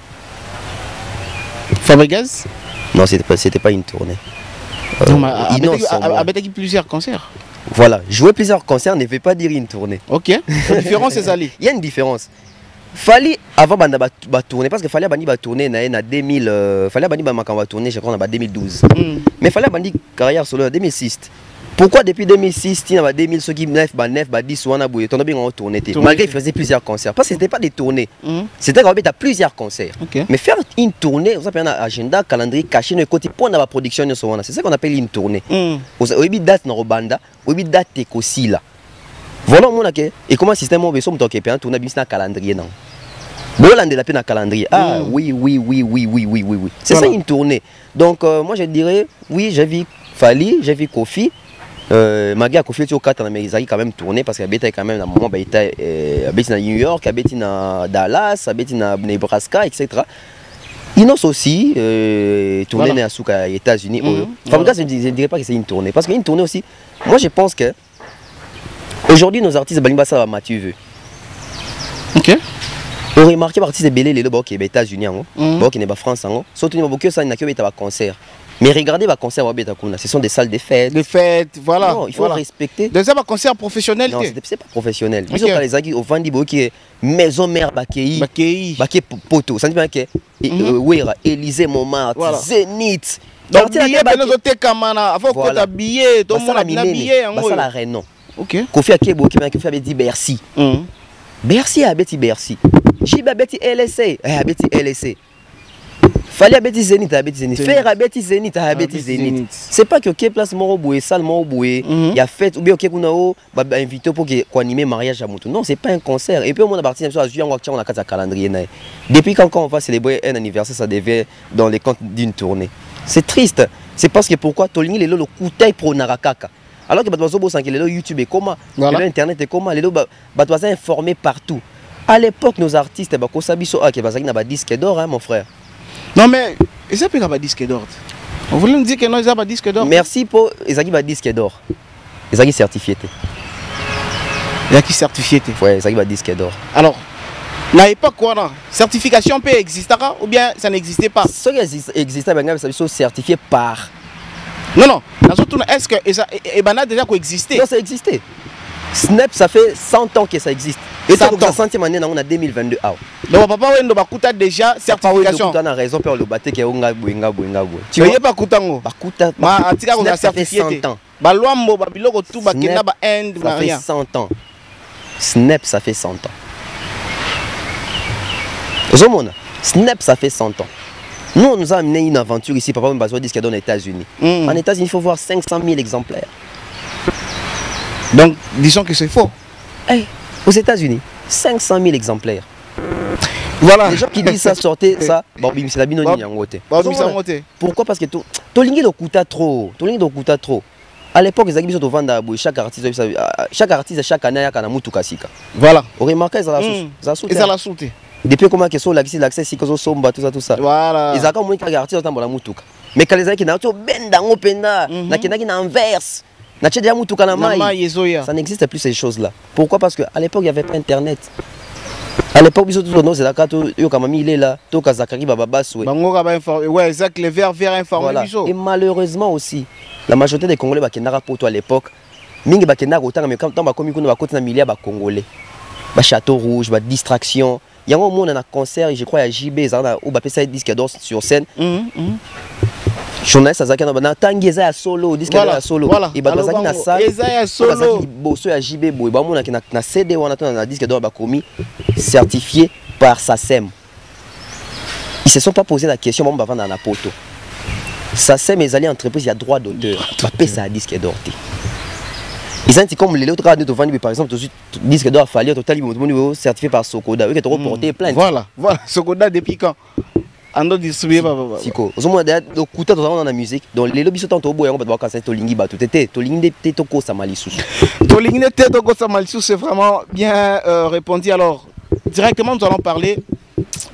Fabregas? Non, c'était pas une tournée. Il y a plusieurs concerts. Voilà, jouer plusieurs concerts ne veut pas dire une tournée. OK. La différence c'est ça. Il y a une différence. Fali avant banda ba tourner parce que Fali bandi ba tourner na 2000 Fali bandi ba makamba tourner je crois en 2012. Mais Fali bandi carrière solo en 2006. Pourquoi depuis 2006 il y a 2000 ceux qui 9 ba 10 wana boye ton bien en tourner malgré il faisait plusieurs concerts parce que c'était pas des tournées. C'était quand même à plusieurs concerts. Mais faire une tournée, vous avez un agenda, calendrier caché no côté pour la production de wana, c'est ça qu'on appelle une tournée. Au date na robanda, au date aussi là. Voilà mon ok. Et comment système on veut son toquer un tourner bien calendrier non. Bolande la peine à calendrier. Ah oui. C'est ça une tournée. Donc moi je dirais oui, j'ai vu Fali, j'ai vu Kofi. Magia Kofi au 4 en Amérique quand même tourné parce qu'il habite quand même dans moment habite à New York, habite à Dallas, habite à Nebraska, etc. Inos aussi tourné à Souka aux États-Unis. Enfin, je ne dirais pas que c'est une tournée parce qu'une tournée aussi. Moi je pense que aujourd'hui nos artistes Balibasa va Mathieu. OK. On remarque par artistes belé les aux États-Unis qui n'est pas France surtout beaucoup ça n'a que un concert. Mais regardez les concerts ce sont des salles de fêtes. Des fêtes, voilà. Non, il faut respecter. Donc ça va concert professionnel. Non, c'est pas professionnel. Ils ont les agues au Vandi qui est maison mère Bakei. Poto. Ça dit bien que Wera, Élysée Montmartre, Zénith. Donc billet nous autres camana, faut que tu billet, tout le monde a billet en haut. Ça la reine non. OK. Kofi Akebo qui avait dit Bercy. Bercy a Betty Bercy. Jiba Betty LSA, a Betty LSA. Fallait abeti Zénith, abeti Zénith. Faire abeti Zénith, abeti Zénith. C'est pas que OK place moro boué, salle moro boué, il y a fête ou bien OK kunao ba invité pour que animer mariage à Moutou. Non, c'est pas un concert. Et puis on a parti sur juillet on a quatre calendrier. Depuis quand on va célébrer un anniversaire, ça devait dans les comptes d'une tournée. C'est triste. C'est parce que pourquoi Tolingi les le coutail pro narakaka. Alors que Batwazo sans que les YouTube est comment, Internet est comment, les Batwazo informés partout. À l'époque nos artistes bah kosabiso a que bazaki na ba disque d'or hein mon frère. Non mais, ils n'ont pas disque d'or. Vous voulez me dire que non, ils n'ont pas disque d'or? Merci pour ils ont pas disque d'or. Ils ont certifié. Il y a qui certifié? Ouais, ils ont pas disque d'or. Alors, à l'époque, quoi, non? Certification peut exister ou bien ça n'existait pas? Ce qui existait, c'est certifié par. Non, non. Est-ce que Ebana a déjà coexisté? Non, ça existait. Snap, ça fait 100 ans que ça existe. Et ça, la centième année, on a 2022. Donc, papa, on a déjà certification. On a raison pour le battre que on a bouinga. Tu vois pas Koutango? Ça fait 100 ans. Ça fait 100 ans. Snap, ça fait 100 ans. Snap, ça fait 100 ans. Nous, on nous a amené une aventure ici. Papa, on a besoin de disque d'or aux États-Unis. En États-Unis, il faut voir 500 000 exemplaires. Donc, disons que c'est faux. Hey, aux États-Unis, 500 000 exemplaires. Voilà. Les gens qui disent ça, sortez ça. Bon, c'est la binoni en côté. Pourquoi? Parce que Tolingi le coûta trop. Tolingi le coûta trop. À l'époque, ils avaient vendre chaque artiste chaque année à Kanamutu Kasika. Voilà. Vous remarquez, ça la soute. Depuis comment que sont l'accès si que somba tout ça. Voilà. Ils ont comme un artiste dans la mutuka. Mais quand les gens qui n'ont pas ben dans openda, na qui n'a inverse. Ça n'existe plus ces choses-là. Pourquoi? Parce qu'à l'époque, il n'y avait pas Internet. À l'époque, ils ont tous nos carte, il est là, Zakari Bababas. Ouais, exact, les verts informés. Et malheureusement aussi, la majorité des Congolais qui n'ont pas à l'époque, mingi bakena autant mais quand on va comme on va milliard ba Congolais. Ba Château Rouge, ba distraction. Il y a un moment on a un concert, je crois à JB, ou ba ça disque d'or sur scène. Journaliste azaki na tangeza ya solo disque ya solo et ba bazaki na salle ya solo bazaki bosso ya JB boy ba mona na CD wana na disque d'or ba komi certifié par SACEM. Ils se sont pas posé la question bon ba vendre na poto. SACEM les alliés entreprises il y a droit d'auteur. Ba paie ça disque d'or. Ils ont dit comme les autres radio vendre par exemple disque d'or fallait total niveau certifié par Sokoda eux qui te reporté plainte. Voilà Sokoda depuis quand ando distribué papa siko ozomona derrière do kuta dans la musique donc les lobbies sont en tobo yango ba ka tolingi ba tout était tolingi te to ko samalisu tolingi te to ko samalisu c'est vraiment bien répondu. Alors directement nous allons parler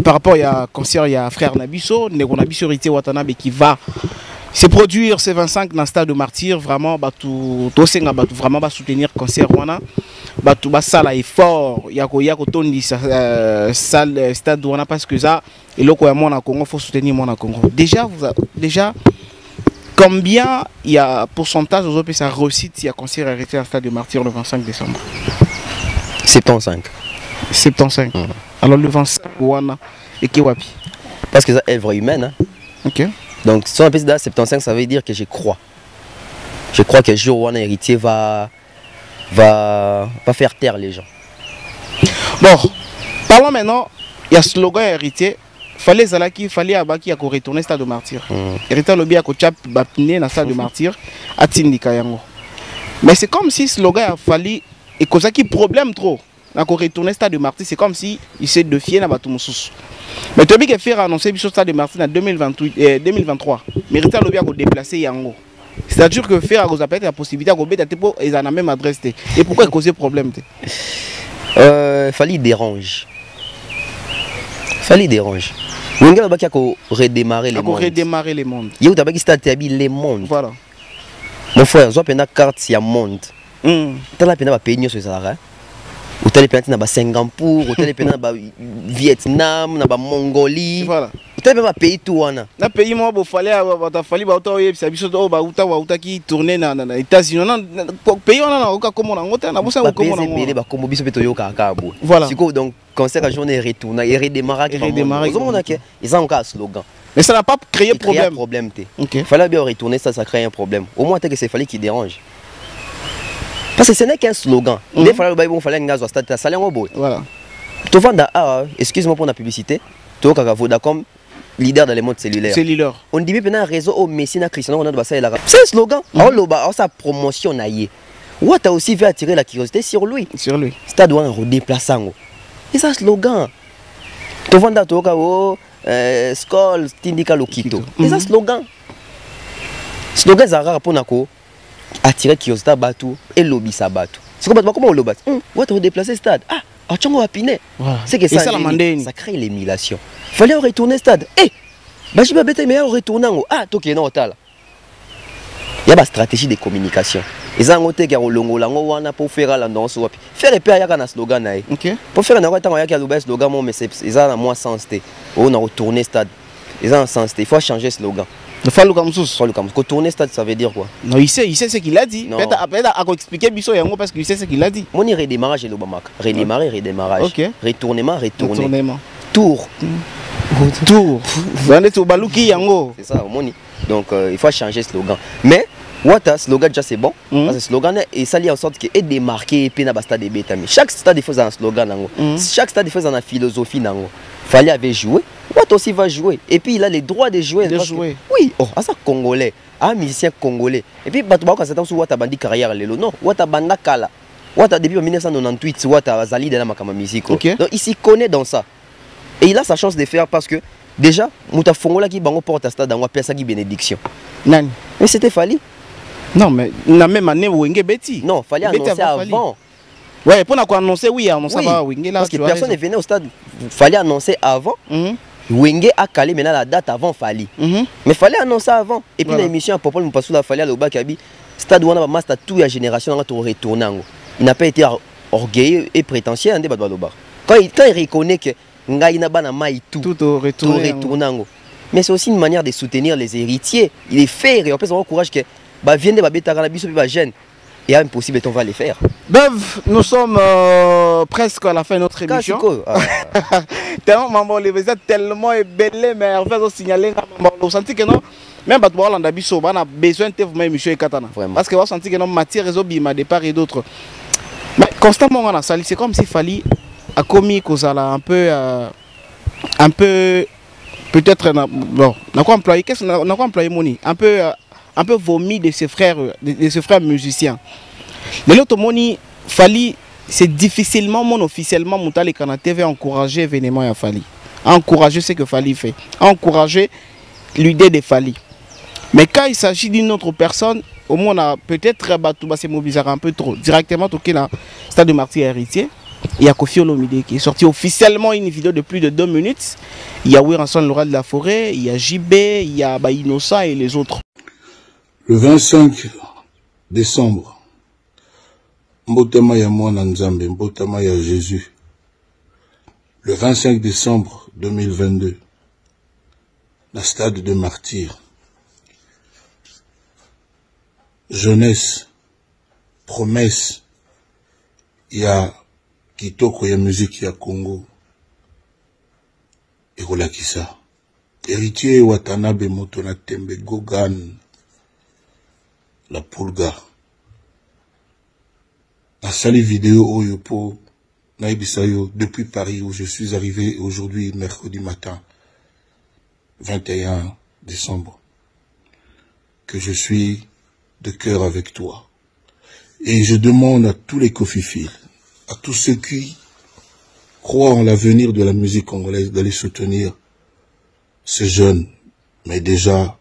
par rapport à concert il y a frère Nabiso Nabiso Rité Watanabe qui va se produire ce 25 dans le stade de Martyr. Vraiment tout vraiment va soutenir concert wana batu basala effort yako tondi salle stade wana parce que ça et loko ya mona Congo faut soutenir mona Congo. Déjà combien il y a pourcentage aux autres ça réussite il y a concert arrêté à stade de Martyr le 25 décembre? 75. Alors le 25 wana et qui wapi? Parce que ça œuvre humaine hein. OK. Donc si on appelle ça 75 ça veut dire que je crois que le jour où un héritier va faire taire les gens. Bon, parlons maintenant, il y a ce slogan héritier. Fallait Abaki à retourner au stade de Martyr. Héritier lobby à Kochap Bapine dans stade de Martyr à Tindika Yango. Mais c'est comme si ce slogan a fallu et cause qui problème trop. À retourner au stade de Martyr, c'est comme si il s'est défié dans Batumoussous. Mais tu as bien fait annoncer le stade de Martyr en 2023. Mais Héritier lobby à déplacer Yango. C'est-à-dire que faire à la possibilité de ils ont la même adresse. Et pourquoi il cause problème? Fallait dérange. On a redémarrer les mondes. Redémarrer les mondes. Il y a les mondes. Voilà. Mon frère, je vais carte il y a monde. Tu as la peine sur ça. Ou tu as les na Singapour, ou tu as les Vietnam, na Mongolie. Voilà. Tu as même pays tout wana. Na pays moi fallait ça biso ba qui tourner na États-Unis. Pays wana na oka comme on na bosa comme on biso peto yoka kabo. Voilà. Donc concert à journée retourne et redémarrer. Ils ont un slogan. Mais ça n'a pas créé problème. Il fallait bien retourner ça crée un problème. Au moins que c'est fallait qu'il dérange. Parce que ce n'est qu'un slogan. Il fallait un gaz au stade, ça allait au bout. Voilà. Tu vends excuse-moi pour la publicité. Tu as Vodacom, leader dans les modes cellulaires. Cellulaire. On dit maintenant réseau au Messi na Cristiano Ronaldo c'est un slogan. Alors sa promotion naïe. What a aussi fait attirer la curiosité sur lui. Sur lui. Stade doit redéplacer. Et ça slogan. Tu vends toka o Skol Tindika Lokito. Et ça slogan. Slogan zara pour nako attirer curiosité batou et lobby sa batou. C'est comment on le bat. What a redéplacer stade. Ah, Achongo Apine. C'est que ça crée l'émulation. Fallait retourner stade. Eh, je vais bête mais retourner. Ah, toké non tal. Il y a une stratégie de communication. Et ça on te garo longo lango wana pour faire la danse wapi. Faire et puis un slogan naï. Pour faire un temps il y a le slogan mais c'est ça moins sens té. On a retourné stade. Ils ont un sens té. Il faut changer slogan. Le Fallou Kamsous. Fallou Kamsous. Retourner stade ça veut dire quoi? Non, il sait ce qu'il a dit. Peut-être à expliquer Bisso Yango parce qu'il sait ce qu'il a dit. Mon redémarrage et le bamak. Redémarrage. OK. Retournement. Tour. Vous en êtes au Balouki Yango. C'est ça, moni. Donc il faut changer slogan. Mais Wata slogan déjà c'est bon parce que slogan et ça lie en sorte que est démarqué et puis na stade de bêta. Chaque stade il faut un slogan nango. Chaque stade il faut une philosophie nango. Fallait avait joué. Wata aussi va jouer et puis il a les droits de jouer. Oui, oh, ça congolais, un musicien congolais. Et puis bato ba quand sur Wata bandi carrière lelo non, Wata banda kala. Wata depuis 1998 Wata zali de la makama musique. Donc il s'y connaît dans ça. Et il a sa chance de faire parce que déjà muta fongola qui bango porte à stade dans pesa qui bénédiction. Nani? Mais c'était Fali. Non, mais la même année, Wenge Betty. Non, fallait annoncer avant. Ouais, pour annoncer, oui, annoncer avant Wenge là. Parce que personne n'est venu au stade. Fallait annoncer avant. Wenge a calé maintenant la date avant Fali. Mais fallait annoncer avant. Et puis l'émission à Popol Mpasou la fallait à l'Obakabi. Stade où on a master toute la génération on a retourné. Il n'a pas été orgueilleux et prétentieux en débat de Balobar. Quand il reconnaît que Ngaïna Bana Maï tout retourné. Mais c'est aussi une manière de soutenir les héritiers. Il est fait et on peut avoir courage que viens de babeta cannabis ou jeune et impossible on va les faire. Bev, nous sommes presque à la fin de notre émission. Tellement maman les vous êtes tellement belle mais en fait signaler on senti que non même bato ba landa biso on a besoin de vous émission et katana parce que on senti que non matière réseau bima de part et d'autre. Mais constamment on a sali c'est comme s'il fallait à commis kozala un peu peut-être bon on a quoi employé qu'est-ce qu'on a quoi employé moni un peu vomi de ses frères musiciens. Le moni Fali c'est difficilement officiellement Moutali Kana TV encourager événement à Fali. Encourager ce que Fali fait. Encourager l'idée de Fali. Mais quand il s'agit d'une autre personne, au moins on a peut-être se mobiliser un peu trop. Directement toqué là stade de Martyr Héritier. Il y a Kofi Olomide qui est sorti officiellement une vidéo de plus de 2 minutes. Il y a Wiranson Laura de la Forêt, il y a JB, il y a Innocent et les autres. Le 25 décembre, Mbotama ya Mwana Nzambe, Mbotama ya Jésus. Le 25 décembre 2022, la stade de Martyr. Jeunesse, promesse, il y a Kitoko, il y a musique, il y a Congo. Et voilà qui ça. Héritier Watanabe Motona Tembe Gogan. La Pulga. La salle vidéo Oyopo Naïbisayo depuis Paris où je suis arrivé aujourd'hui mercredi matin 21 décembre que je suis de cœur avec toi et je demande à tous les cofiphiles, à tous ceux qui croient en l'avenir de la musique congolaise d'aller soutenir ces jeunes mais déjà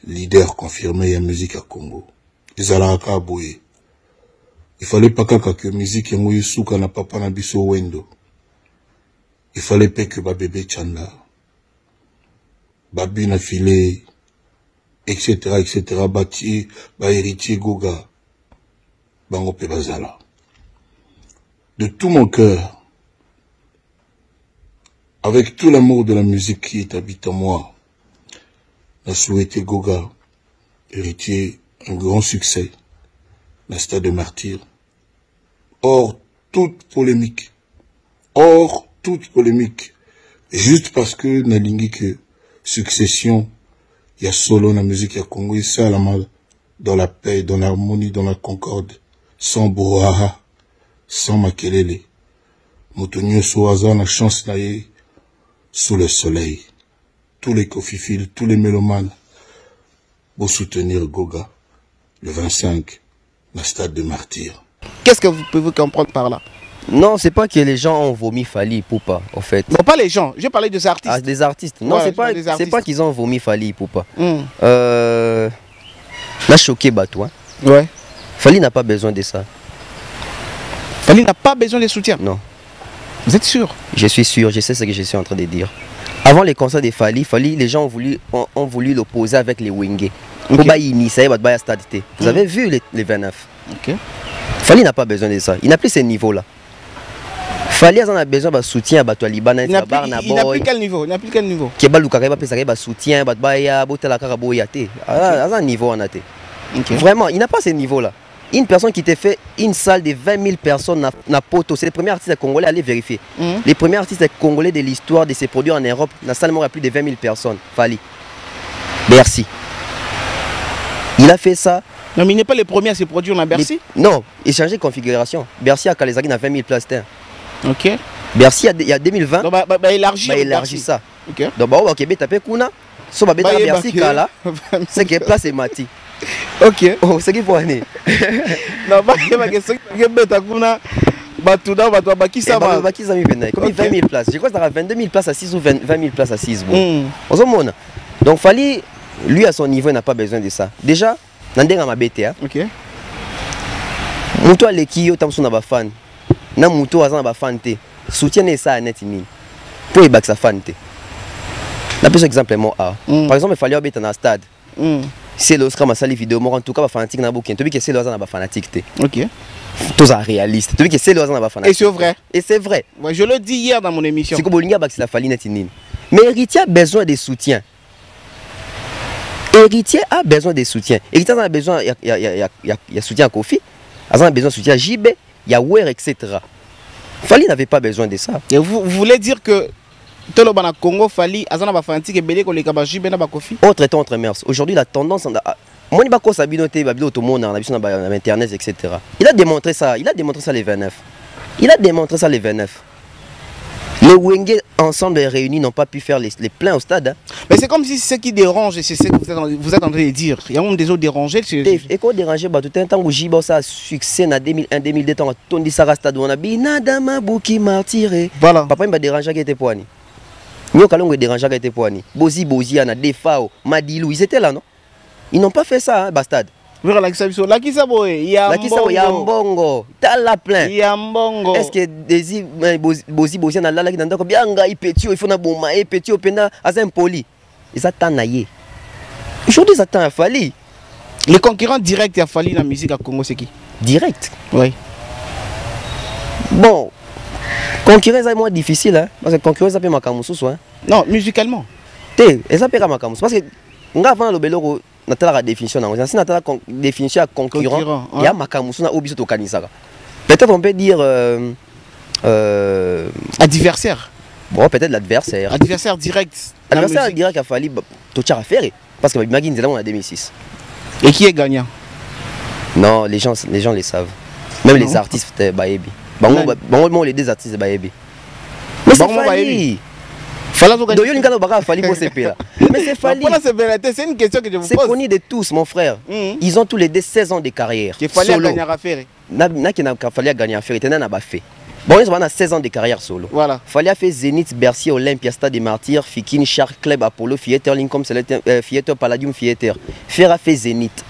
leader confirmé en musique à Congo. Il fallait pas que musique et moi souka na papa na biso wendo. Il fallait pas que ba bébé Chanda, babi na filé, etc. Bati, ba héritier Goga, bango pe bazala. De tout mon cœur, avec tout l'amour de la musique qui habite en moi, j'ai souhaité Goga, héritier, un grand succès, la stade de Martyr. Hors toute polémique, juste parce que nalingi que succession, il y a solo dans la musique, il y a Congo, ça la mal, dans la paix, dans l'harmonie, dans la concorde, sans brouhaha, sans makelele. Moutonio Soaza, la chance naïe, sous le soleil. tous les cofiphiles, tous les mélomanes, pour soutenir Goga, le 25, le stade de Martyrs. Qu'est-ce que vous pouvez comprendre par là? Non, c'est pas que les gens ont vomi Fally Ipupa, en fait. Non, pas les gens, je parlais des artistes. Ah, des artistes. Non, Ouais, c'est pas qu'ils ont vomi Fally Ipupa. Mm. Là, choqué, Batou. Hein. Ouais. Fally n'a pas besoin de ça. Fally n'a pas besoin de soutien. Non. Vous êtes sûr? Je suis sûr, je sais ce que je suis en train de dire. Avant les concerts de Fally, les gens ont voulu l'opposer avec les Wenge. Ok. Vous avez vu les 29. Ok. Fally n'a pas besoin de ça. Il n'a plus ces niveaux-là. Fally a besoin de soutien à Batou Liban. Il n'a plus quel niveau? Il n'a plus quel niveau? Soutien à un niveau en athée. Okay. Vraiment, il n'a pas ces niveaux-là. Une personne qui t'a fait une salle de 20 000 personnes na Poto, c'est le premier artiste congolais à aller vérifier. Les premiers artistes congolais de l'histoire de ses produits en Europe, na salle à plus de 20 000 personnes. Fally. Bercy. Il a fait ça. Non, mais il n'est pas le premier à se produire à Bercy. Non, il a changé de configuration. Bercy a Kalezaki na 20 000 places. Ok. Bercy, il y a 2020. Donc, élargit ça. Ok. Donc, ok, tapé Kuna. So, Bercy, Kala. C'est que place est mati. Ok. Oh, c'est qui pour aller. Non, ma question est comme 20 000 places. Je crois que ça aura 22 000 places à 6 ou 20 000 places à 6. Bon. Donc, Fally, lui, à son niveau, il n'a pas besoin de ça. Déjà, Nandeng ma BTA. Ok. Moutou Aleki, yo tamsou na ba fan. Na moutou azan na ba fan te. Soutien ça à net ni. Pour y bak sa fan te. La plus exemplement A. Par exemple, il fallait obéir dans un stade. C'est l'Oscar m'a sali vidéo, en tout cas, fanatique na bouquin. Tu vois que c'est l'Oscar na fanatique te. Ok. Tous un réaliste. Tu vois que c'est l'Oscar na fanatique. Et c'est vrai. Et c'est vrai. Ouais, je le dis hier dans mon émission. C'est que Bolinga bak la Fally net ni. Mais Héritier a besoin de soutien. Héritier a besoin de soutien. Héritier a besoin, il y a soutien à Kofi, il a besoin de soutien à JB, il y a Wer, etc. Fally n'avait pas besoin de ça. Et vous voulez dire que tout le monde Congo, Fally, Azana ba fanatique et belé ko le kaba JB na ba Kofi? Autre temps, autre mers. Aujourd'hui, la tendance, moi, je ne sais pas si tout le monde a sur Internet, etc. Il a démontré ça les 29. Il a démontré ça les 29. Les Wenge ensemble réunis n'ont pas pu faire les pleins au stade. Hein. Mais c'est comme si c'est ce qui dérange, c'est ce que vous êtes en train de dire. Il y a même des autres dérangés. Et quand déranger, tout un temps où Jibo ça a succès en 2001-2002, on a tourné ça à stade, on a dit Nadama Bouki martiré. Voilà. Papa m'a dérangé qui était poigné. Nous allons déranger qui était poigné. Bozi, Ana, Defao, Madilou, ils étaient là, non? Ils n'ont pas fait ça, hein, Bastade. La Kisabo, Yambongo, Tala plein. Yambongo. Est-ce que des Bozi na la qui n'entend bien il petit, il faut na bomba, et petit au pena, azem poli. Ils attendent naïe. Aujourd'hui, ils attendent à Fally. Les concurrents directs à Fally dans la musique à Congo, c'est qui? Direct. Oui. Bon, concurrence est moins difficile, hein, parce que concurrence est Makamusu, hein. Non, musicalement. Et ça paiera Makamusu. Parce que, on a le beloro. La définition, si la définition à concurrent, il y a Makamusu na obiso to kanisaka. Peut-être on peut dire adversaire. Bon, peut-être l'adversaire. Adversaire direct. Adversaire direct a fallu tout à faire parce que Magin là on a 2006. Et qui est gagnant? Non, les gens les savent. Même les artistes Baebi. Bon, les deux artistes Baebi. Mais c'est Fally. Mais c'est Fally. C'est une question que je vous pose. C'est connu de tous, mon frère. Ils ont tous les deux 16 ans de carrière. Il fallait gagner à faire. Il fallait gagner à faire. Il n'a pas fait. Bon, ils ont 16 ans de carrière solo. Voilà. Fallait faire Zénith, Bercy, Olympia, Stade des Martyrs, Fikine, Shark Club, Apollo, Theater, Lincoln, Theater, Palladium, Theater. Faire a fait Zénith.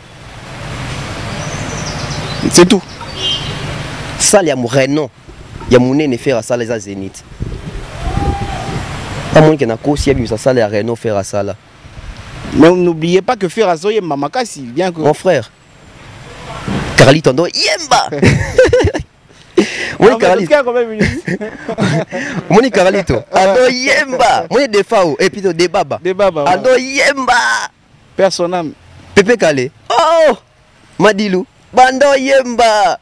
C'est tout. Ça, il y a mon Renan. Il y a mon nez faire ça, les Zénith. Pas moins qu'il y a un ça, les Renault faire ça là. Mais n'oubliez pas que faire ça, Mamakasi, bien que. Mon frère. Carlito, Ando Yemba. Mon Carlito. Mon Carlito. Ando Yemba. Mon Defao. Et puis Debaba. Debaba. Ando Yemba. Personnel. Pepe Kale. Oh. Madilou. Bando Yemba.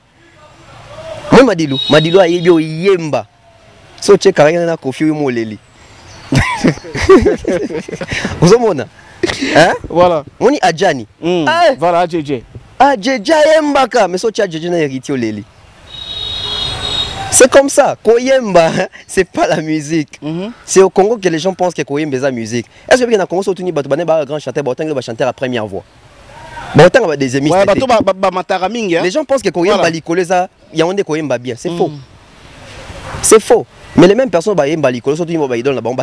Moi Madilou. Madilou a yebio Yemba. So check carrière na Kofi Moleli. Vous avez hein? Voilà. On est Adjani. Voilà, Adjadja. Adjadja Mbaka. Mais so tu Adjadja na héritier Leli. C'est comme ça. Koyemba, c'est pas la musique. C'est au Congo que les gens pensent que Koyemba c'est la musique. Est-ce que vous Congo surtout un grand chanteur, autant que chanter à première voix. Autant que des émissions. Les gens pensent que Koyemba il y a un de Koyemba bien. C'est faux. C'est faux. Mais les mêmes personnes surtout ils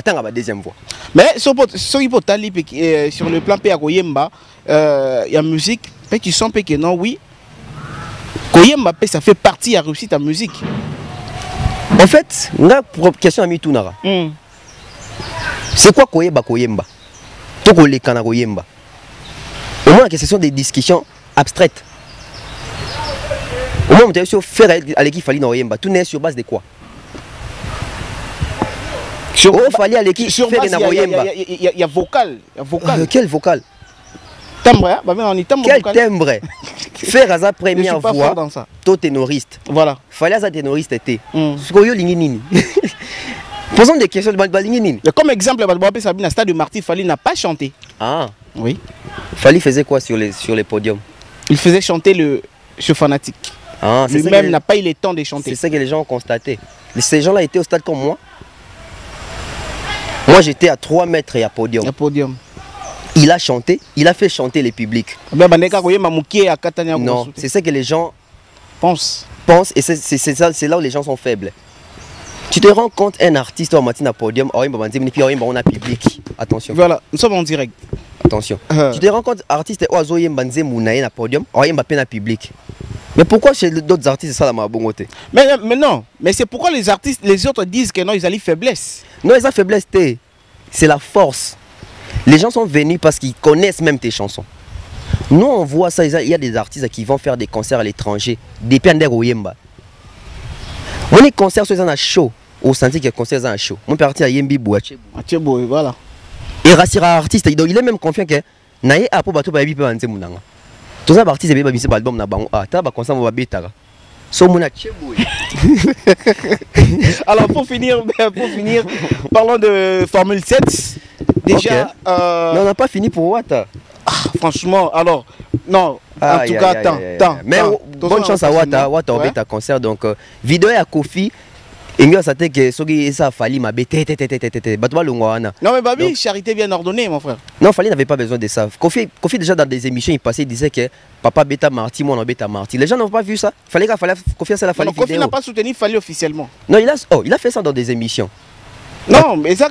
la deuxième voix. Mais sur le plan Koyemba, il y a musique, qui sont que non oui. Koyemba ça fait partie de la réussite à musique. En fait, la question à Mitunara. C'est quoi Koyemba? Tout le kana Koyemba. Au moins, ce sont des discussions abstraites. Au moins, on a faire à l'équipe Fali dans Koyemba. Tout n'est sur base de quoi? Sur Fali à l'équipe faire dans Koyemba. Il y a vocal. Quel vocal? Timbre, quel timbre? Faire à sa première voix, tout ténoriste. Voilà. Fallait à sa ténoriste était. Ce que vous posons des questions de Balingini. Comme exemple, Sabine, Stade de Marty, Fali n'a pas chanté. Ah. Oui. Fali faisait quoi sur les podiums? Il faisait chanter le fanatique. Ah, lui-même n'a pas eu le temps de chanter. C'est ça que les gens ont constaté. Ces gens-là étaient au stade comme moi. Moi, j'étais à 3 mètres et à podium. Il a chanté, il a fait chanter les publics. Non, c'est ça que les gens pensent et c'est là où les gens sont faibles. Tu te rends compte, un artiste en matin à podium, on a public. Attention. Voilà, nous sommes en direct. Attention. Tu te rends compte, artiste oiseau à podium, on a public. Mais pourquoi chez d'autres artistes c'est ça la bongote? Mais non, mais c'est pourquoi les artistes, les autres disent que non, ils ont faiblesse. Non, ils ont faiblesse, c'est la force. Les gens sont venus parce qu'ils connaissent même tes chansons. Nous, on voit ça, il y a des artistes qui vont faire des concerts à l'étranger, des Pender Oyemba. On est concert sur un show, au senti qu'il y a concert dans un show. On parti à Yembi Bouaché. Voilà. Et Rassira artiste, il est même confiant que Naye a pour bateau baby peut mounanga. Tous les artistes baby baby c'est album na bango. Ah, t'as pas concert mon baby tara. So mon Alors pour finir, parlons de Formule 7. Déjà, okay. Mais on n'a pas fini pour Wata. Franchement, alors, non, en tout cas, attends. Mais bonne chance à Wata, Wata au bêta concert. Donc, vidéo à Kofi, et mieux ça t'est que ça Fali m'a bêté, non mais Babi, charité bien ordonnée, mon frère. Non, Fali n'avait pas besoin de ça. Kofi déjà dans des émissions, il passait, il disait que papa bêta marty, moi on bêta marty. Les gens n'ont pas vu ça. Fallait Kofi ça la Fali vidéo. Kofi n'a pas soutenu Fali officiellement. Non, il a fait ça dans des émissions. Non, mais ça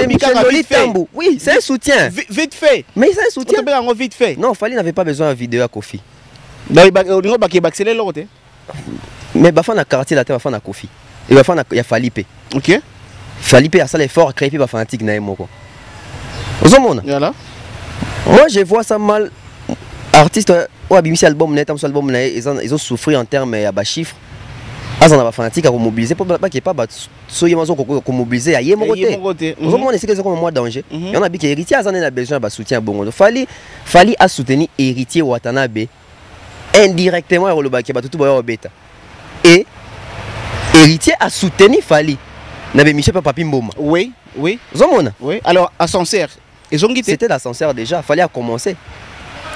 vite fait. Oui, c'est un soutien. Vite fait. Mais c'est un soutien. Vite fait. Non, Fali n'avait pas besoin de vidéo à Kofi. Mais Bafan a quartier la terre, Bafan a Kofi. Et Bafan a Falipe. Ok. Falipe a ça l'effort, créé puis fanatique naïmoko. Voilà. Moi je vois ça mal. Artistes, album net, ils ont souffert en termes de chiffres. Ah, on a fanatique à mobiliser pour pas qu'il n'y ait pas de mobiliser à Yemogote. Nous avons essayé de faire un danger. Il y en a qui héritier a besoin de soutien. Fali a soutenu héritier Watanabe indirectement au Lobaki tout bêta. Et héritier a soutenu Fali. N'avait Michel Papi Mboma. Oui. Oui. Alors ascenseur. C'était l'ascenseur déjà. Fali a commencé.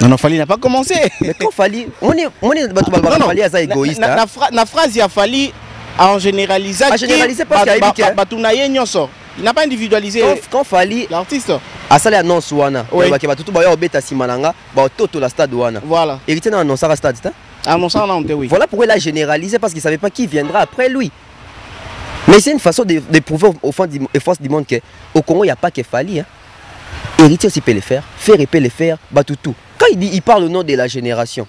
Non, Fali n'a pas commencé. Mais quand Fali, on est Fali à égoïste. La phrase il a Fali en généralisant. A généraliser parce qu'il y a il n'a pas individualisé. Quand Fali, l'artiste. A ça l'annonce wana. Tout ba yo beta simananga, ba toto la stade wana. Voilà. Héritier n'a annoncé la stade, annoncé là on oui. Voilà pourquoi il a généralisé parce qu'il savait pas qui viendra après lui. Mais c'est une façon de prouver aux forces du monde que au Congo il n'y a pas que Fali. Hein. Héritier aussi peut le faire, il peut le faire, tout. Quand il parle au nom de la génération,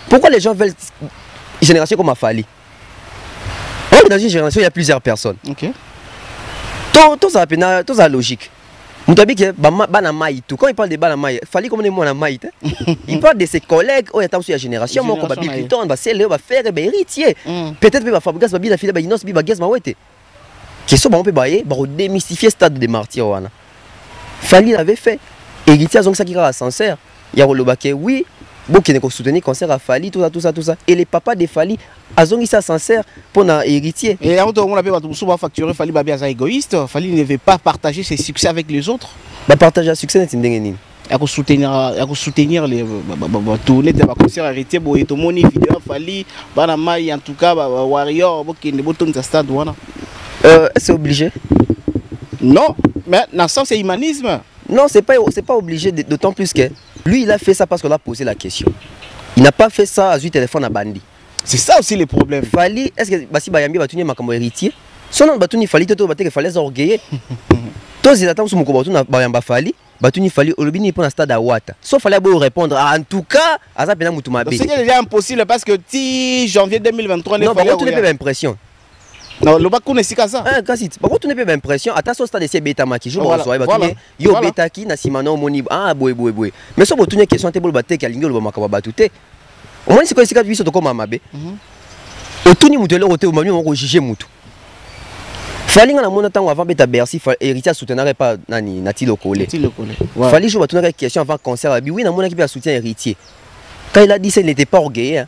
pourquoi les gens veulent une génération comme Fali? Dans une génération, il y a plusieurs personnes. Ok. Tout ça a logique. Quand il parle de Banamaï, Fali comme moi Maï. Il parle de ses collègues, il y a la génération, il va faire héritier. Peut-être qu'il va fabriquer la fille de Bagas Mawete. Question, on peut démystifier le stade de martyrs. Fali l'avait fait. Héritier, donc ça qui est sincère. Il y a le oui, beaucoup qui soutenir concert à Fali, tout ça. Et les papas de Fali, ils ont ça sincère pour un héritier. Et on a facturé Fali est égoïste. Fali ne veut pas partager ses succès avec les autres. Partager le succès, c'est à soutenir les tournées de concert héritier boy to moni vidéo fali bana mai en tout cas warrior bokende boton za stade wana c'est obligé? Non, mais dans ça c'est humanisme. Non, c'est pas obligé, d'autant plus que lui il a fait ça parce qu'on a posé la question. Il n'a pas fait ça à du téléphone à bandi. C'est ça aussi le problème. Fali, est-ce que basi bayambi batuni makambo héritier? Son nom batuni fali toto bateke fallait s'orgueiller. Tous les attentes sur mon combattu na bayamba fali. Batuni fali olobini pour un stade à Ouata. Sauf fallait répondre en tout cas à ça pena mutumabe. C'est déjà impossible parce que 10 janvier 2023 non, par contre tu n'as pas l'impression. Non, le bac connaît ça. Ah, quand par contre tu n'as pas l'impression. Attention stade de bêta maki jour voilà, soirée batuni yo bêta qui na simano moni ah boy. Mais so botuni question te bol batte ka lingo lo makaba batute. Au moins c'est quoi c'est que biso to comme mabe. Otuni mutelo ote o manu on juger mutu. Fali nga na mona tango avant beta Bercy héritier soutenait pas nani Nati Lokole. Fali je batuna question avant concert abi oui na mona qui peut soutien héritier. Quand il a dit ça il n'était pas orgueilleux. Hein.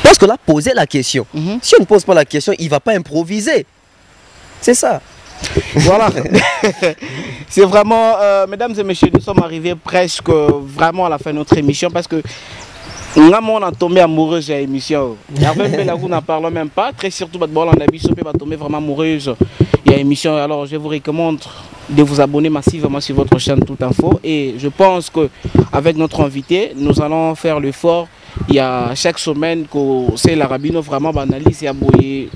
Parce qu'on a posé la question. Si on ne pose pas la question, il ne va pas improviser. C'est ça. Voilà. C'est vraiment, mesdames et messieurs, nous sommes arrivés presque vraiment à la fin de notre émission parce que on a tombé amoureuse de l'émission. Nous n'en parlons même pas. Très surtout, on a tombé vraiment amoureuse de l'émission. Alors, je vous recommande de vous abonner massivement sur votre chaîne Tout Info. Et je pense qu'avec notre invité, nous allons faire l'effort. Il y a chaque semaine que c'est l'Arabino vraiment banalise et aboyer.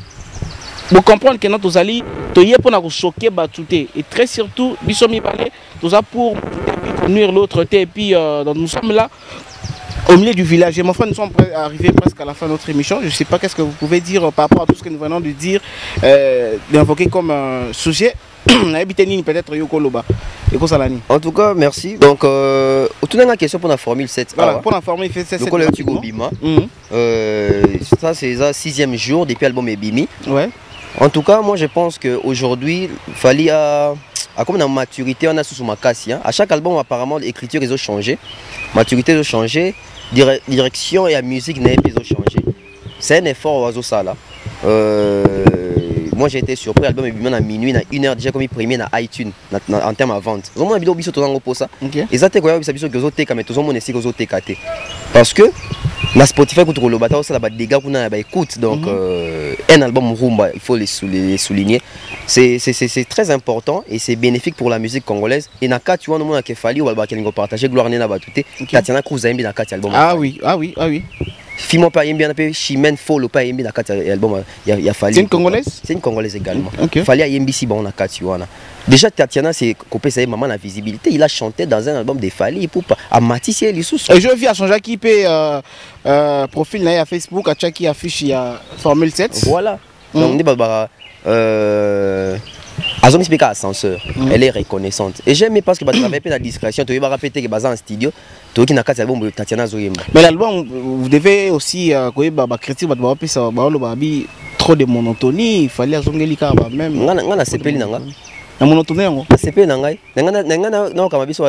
Pour comprendre que notre alliés, tu es pour nous choquer, et très surtout, nous sommes pour nuire l'autre. Et puis, nous sommes là. Au milieu du village, et mon frère, nous sommes arrivés presque à la fin de notre émission. Je ne sais pas qu'est-ce que vous pouvez dire par rapport à tout ce que nous venons de dire, d'invoquer comme sujet. Peut-être Yokoloba. En tout cas, merci. Donc, tu as une question pour la Formule 7. Voilà, pour la Formule 7. Donc, on est au Bima. Ça, c'est le 6e jour depuis l'album Ebimi. Ouais. En tout cas, moi, je pense qu'aujourd'hui, il fallait. Comme dans maturité, on a sous ma casse. À chaque album, apparemment, l'écriture ils ont changé. Maturité ils ont changé. Direction et la musique ils ont changé. C'est un effort au ça là. Moi j'ai été surpris. L'album est bien à minuit, à 1h déjà comme il premier dans iTunes en termes de vente. Vraiment la vidéo biso tout pour ça. Et ça c'est quoi ça biso que zo teka mais tout le monde essaie que zo tekate. Parce que na Spotify quand tu le bata ça là des gars qu'on a écoute donc un album rumba il faut les souligner. C'est très important et c'est bénéfique pour la musique congolaise. Et na ka tu vois nous on a Kefali ou va partager gloire nena batute. Tatiana Cruz a bien na 4 album. Ah oui. Fimo pas bien appelé Chimène Follow pas bien na 4 album il y a Fali. C'est une congolaise? C'est une congolaise également. Okay. Fali a Yembi si bon na 4 wana. Déjà Tatiana c'est coupé ça maman la visibilité, il a chanté dans un album de Fali pour à Matisse et les sous. Et je vis à changer qui paye profil na Facebook à qui affiche il y a Formule 7. Voilà. Donc on est Azom explique ascenseur, elle est reconnaissante. Et j'aime parce que tu avais la discrétion, tu vas répéter que en studio, tu as un album Tatiana Zoyemba. Mais l'album, vous devez aussi critiquer trop de monotonie, il fallait azongelika même. On a CPL nanga. La monotonie on. CPL nanga. Non comme abiso.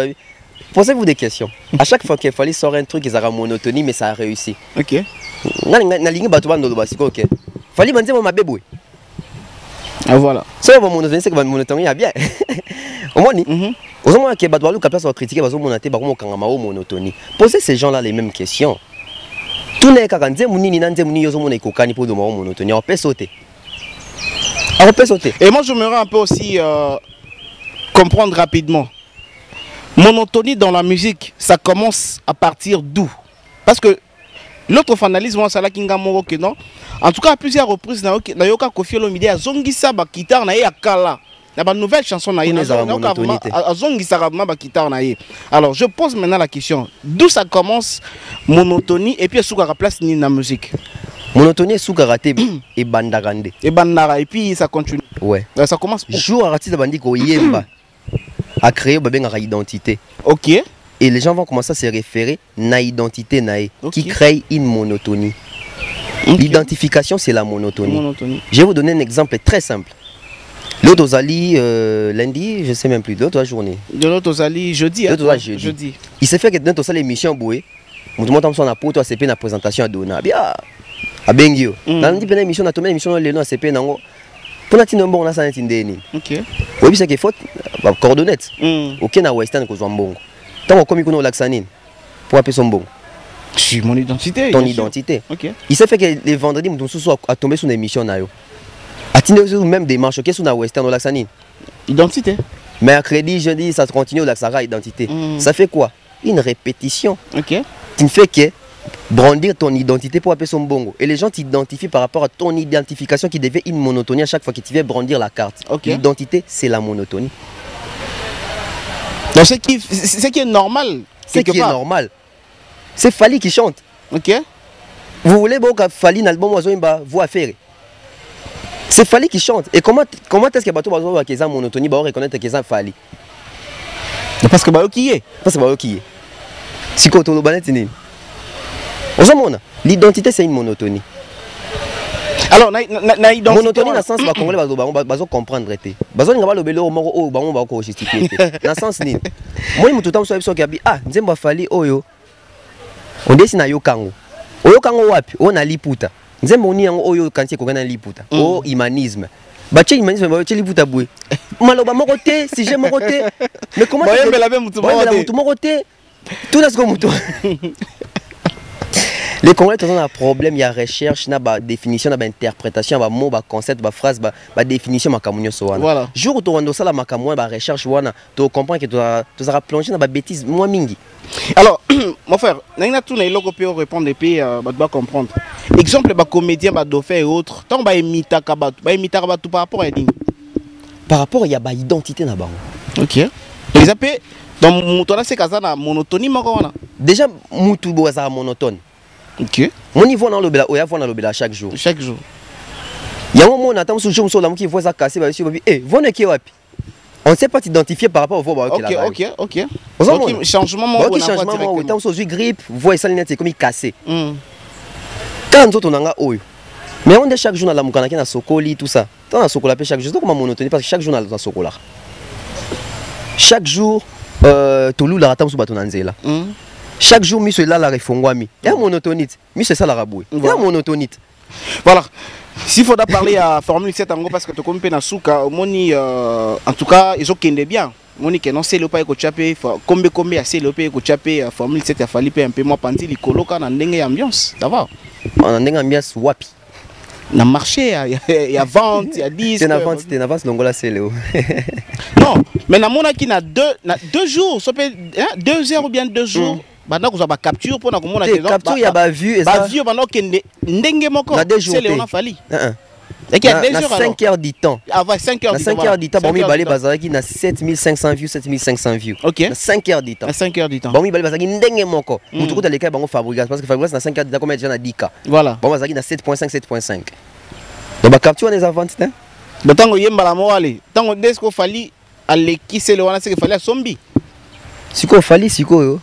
Posez-vous des questions. À chaque fois qu'il fallait sortir un truc qui sera monotonie mais ça a réussi. OK. Na ligne batu bando basiko OK. Fallait manzer mon mabéboué. Ah voilà. Ça va monotonie c'est que monotonie a bien. Au moins ni. Aux hommes qui battent le place va critiquer parce que monotonie ba ko kangama monotonie. Posez ces gens là les mêmes questions. Tout n'est qu'à nze munini na nze munini yo zo mona ikokani pour de monotonie. On peut sauter. On peut sauter. Et moi j'aimerais un peu aussi comprendre rapidement. Monotonie dans la musique, ça commence à partir d'où? Parce que l'autre fanalisme, c'est là kinga moro que non. En tout cas, à plusieurs reprises, na yoka Koffi Olomide a zongisa ba guitare na ya kala. Na ba nouvelle chanson na ya zongisa ba guitare na ya. Alors, je pose maintenant la question, d'où ça commence monotonie et puis sous la place ni na musique? Monotonie sous karaté et bandarande. Et bandara et puis ça continue. Ouais. Ça commence jour artiste bandi ko yemba. À créer une identité. Ok. Et les gens vont commencer à se référer à l'identité qui crée une monotonie. Okay. L'identification, c'est la monotonie. Je vais vous donner un exemple très simple. L'autre Ozali, lundi, je ne sais même plus, l'autre journée. L'autre Ozali, jeudi. Jeudi. Il s'est fait que dans toute l'émission, Boué, on te montre son apôtre, ACP, la présentation à Dona. Bien, à Bengio. Dans l'émission, on a tombé l'émission, le nom ACP, Pour la bon, on a ça n'intindéni. Ok. Oui, c'est qu'il faut coordonnées. Ok, na Western ko zombongo. Tant qu'on connaît l'axanine pour appeler son bon. C'est mon identité. Ton identité. Ok. Il s'est fait que les vendredis, nous sommes à tomber sur une émission na yo. Atteindre même des marches qui sont na Western ou l'axanine. Identité. Mercredi, jeudi, ça continue l'axara identité. Ça fait quoi? Une répétition. Ok. Tu ne fais que brandir ton identité pour appeler son bongo. Et les gens t'identifient par rapport à ton identification qui devient une monotonie à chaque fois que tu viens brandir la carte. Okay. L'identité, c'est la monotonie. Donc c'est qui est normal. C'est qui est normal. C'est Fali qui chante. Ok. Vous voulez que Fali dans l'album Ozoimba voix faire. C'est Fali qui chante. Et comment est-ce que Bato Bazo qui est monotonie va reconnaître que c'est Fali? Parce que Bayo qui est. Parce que Bayo qui est. Si tu es l'identité, c'est une monotonie. Alors, monotonie dans le sens où les Congolais vont comprendre. Ils vont justifier. Dans le sens où moi, je suis dit, ah, je vais faire Oyo. On dessine à Yokango. Oyo Kango wapi, on a Liputa. Je vais faire Oyo quand il y a Liputa. Oh, humanisme. Bache humanisme, bache Liputa boué. Maloba mon côté, si j'ai mon côté. Mais comment tu fais la même côté? Tout dans ce qu'on les Congolais ont un problème, il y a recherche, il y a définition, il y a interprétation, il y a mot, il y a concept, il y a phrase, il y a définition. Voilà. Jour où tu as ça, il y a recherche, tu comprends que tu as plongé dans la bêtise, moins mingi. Alors, mon frère, il y a tout les logos pour répondre et puis tu vas comprendre. Exemple, les comédiens, les dauphins et autres, tant que tu imiter par rapport à l'identité. Par rapport, il y a une identité là-bas. Ok. Les appels, dans mon temps, c'est la monotonie. Déjà, Moutou est monotone. Ok. Mon niveau dans le bela, il faut dans le bela chaque jour. Chaque jour. Il y a un moment où on attend ce jour qui voit ça casser, vous ne qui wapi. On ne sait pas t'identifier par rapport au voix. Ok. Changement, moi, tant que grippe, voix ça c'est comme il cassé. Quand nous autres on a oyo. Mais on est chaque jour dans la mukana qui na sokoli tout ça. Tant na sokola chaque jour, comme monotonie parce que chaque jour dans la sokola. Chaque jour tolu la ratam sou baton nzela. Chaque jour, monsieur là la refongwami. Il y a monotonite. Monsieur ça la raboué. Il y a monotonite. Voilà. S'il faudra parler à Formule 7 en gros parce que tu connais na souka, moni en tout cas ils ont kende bien. Moni que non c'est le pas ko chapé combien assez le pas ko chapé Formule 7 a fallu un peu moi pandi li koloka na ndenge ambiance. Ça va. On a ndenge ambiance wapi. Na marché il y a vente, il y a 10. C'est na vente longola c'est le. Non, mais na mona qui na 2 jours, ça peut 2 heures ou bien 2 jours. Maintenant que vous avez capture pour nous capture il y a pas vu vu pendant que ndenge moko c'est le on a fallu et qu'il y a 2 heures 5 heures du temps avant 5 heures du temps 5 heures du temps bon mi balé bazaki na 7500 views 7500 views OK 5 heures du temps 5 heures du temps bon mi balé bazaki ndenge moko mutu ko taleka bango Fabregas parce que Fabregas na 5 heures du temps comme déjà na 10k voilà bon bazaki na 7.5 donc ba capture les avant hein le temps yemba la mo aller tant desko fali aleki c'est le wana c'est que fali a sombi siko fali siko yo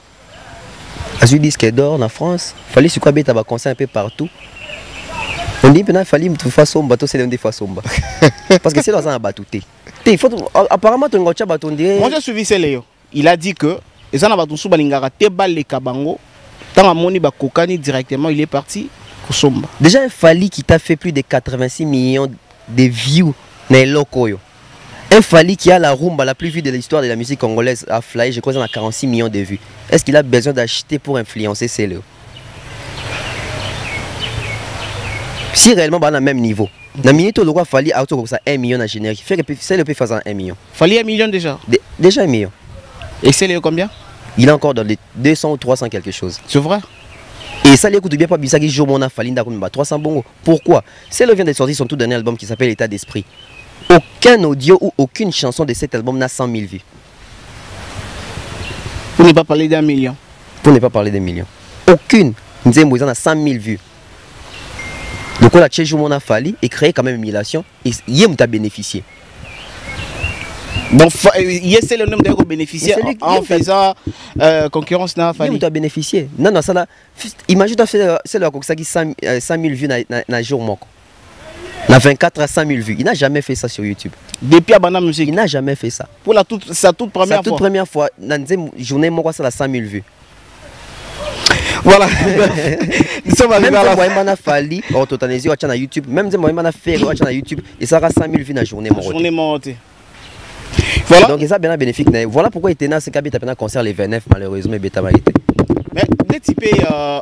Azul disque d'or en France, fallait se quoi bête à conseil un peu partout. On dit maintenant fallait me faire son bateau c'est l'un des fois somba. Parce que c'est dans un bateau. Il faut apparemment ton gotcha bateau dire. Moi j'ai suivi Céléo. Il a dit que les en bateau sous balingara te bal les kabango. Tant à moni ba kokani directement il est parti pour somba. Déjà un Fali qui t'a fait plus de 86 millions de views dans locaux. Un Fali qui a la rumba la plus vue de l'histoire de la musique congolaise à Fly, je crois qu'il a 46 millions de vues. Est-ce qu'il a besoin d'acheter pour influencer Céléo? Si réellement on a le même niveau, dans le minute où le roi Fali a 1 million à générer, fait que Céléo peut faire 1 million. Fali 1 million déjà? Déjà 1 million. Et Céléo combien? Il est encore dans les 200 ou 300 quelque chose. C'est vrai? Et ça, l'écoute bien pas Bissaki jour mon a Fali 300 bongo. Pourquoi? Céléo vient de sortir son tout dernier album qui s'appelle État d'esprit. Aucun audio ou aucune chanson de cet album n'a 100 000 vues. Pour ne pas parler d'1 million. Pour ne pas parler des millions. Aucune. Nous avons besoin de 100 000 vues. Donc on a chez Joumon a fallu et créé quand même une émulation et Yem t'a bénéficié. Donc c'est le nombre de bénéficiaires en faisant concurrence n'a fallu. Yem t'a bénéficié. Non non ça là. Imagine toi c'est le ça qui 100 000 vues dans jour moko. Na 24 à 100 000 vues. Il n'a jamais fait ça sur YouTube. Depuis Abana Musique. Il n'a jamais fait ça. Pour sa toute première fois. Sa toute première fois. Dans une journée, moi, ça a 100 000 vues. Voilà. Nous sommes arrivés à la fin. Même si Fali, autotanisé, on a YouTube. Même si on a fait on a YouTube, et ça aura 100 000 vues dans la journée. Journée montée. Voilà. Donc, ça bien bénéfique. Voilà pourquoi il était dans ce cas, il a concert les 29, malheureusement, il a été. Mais dès que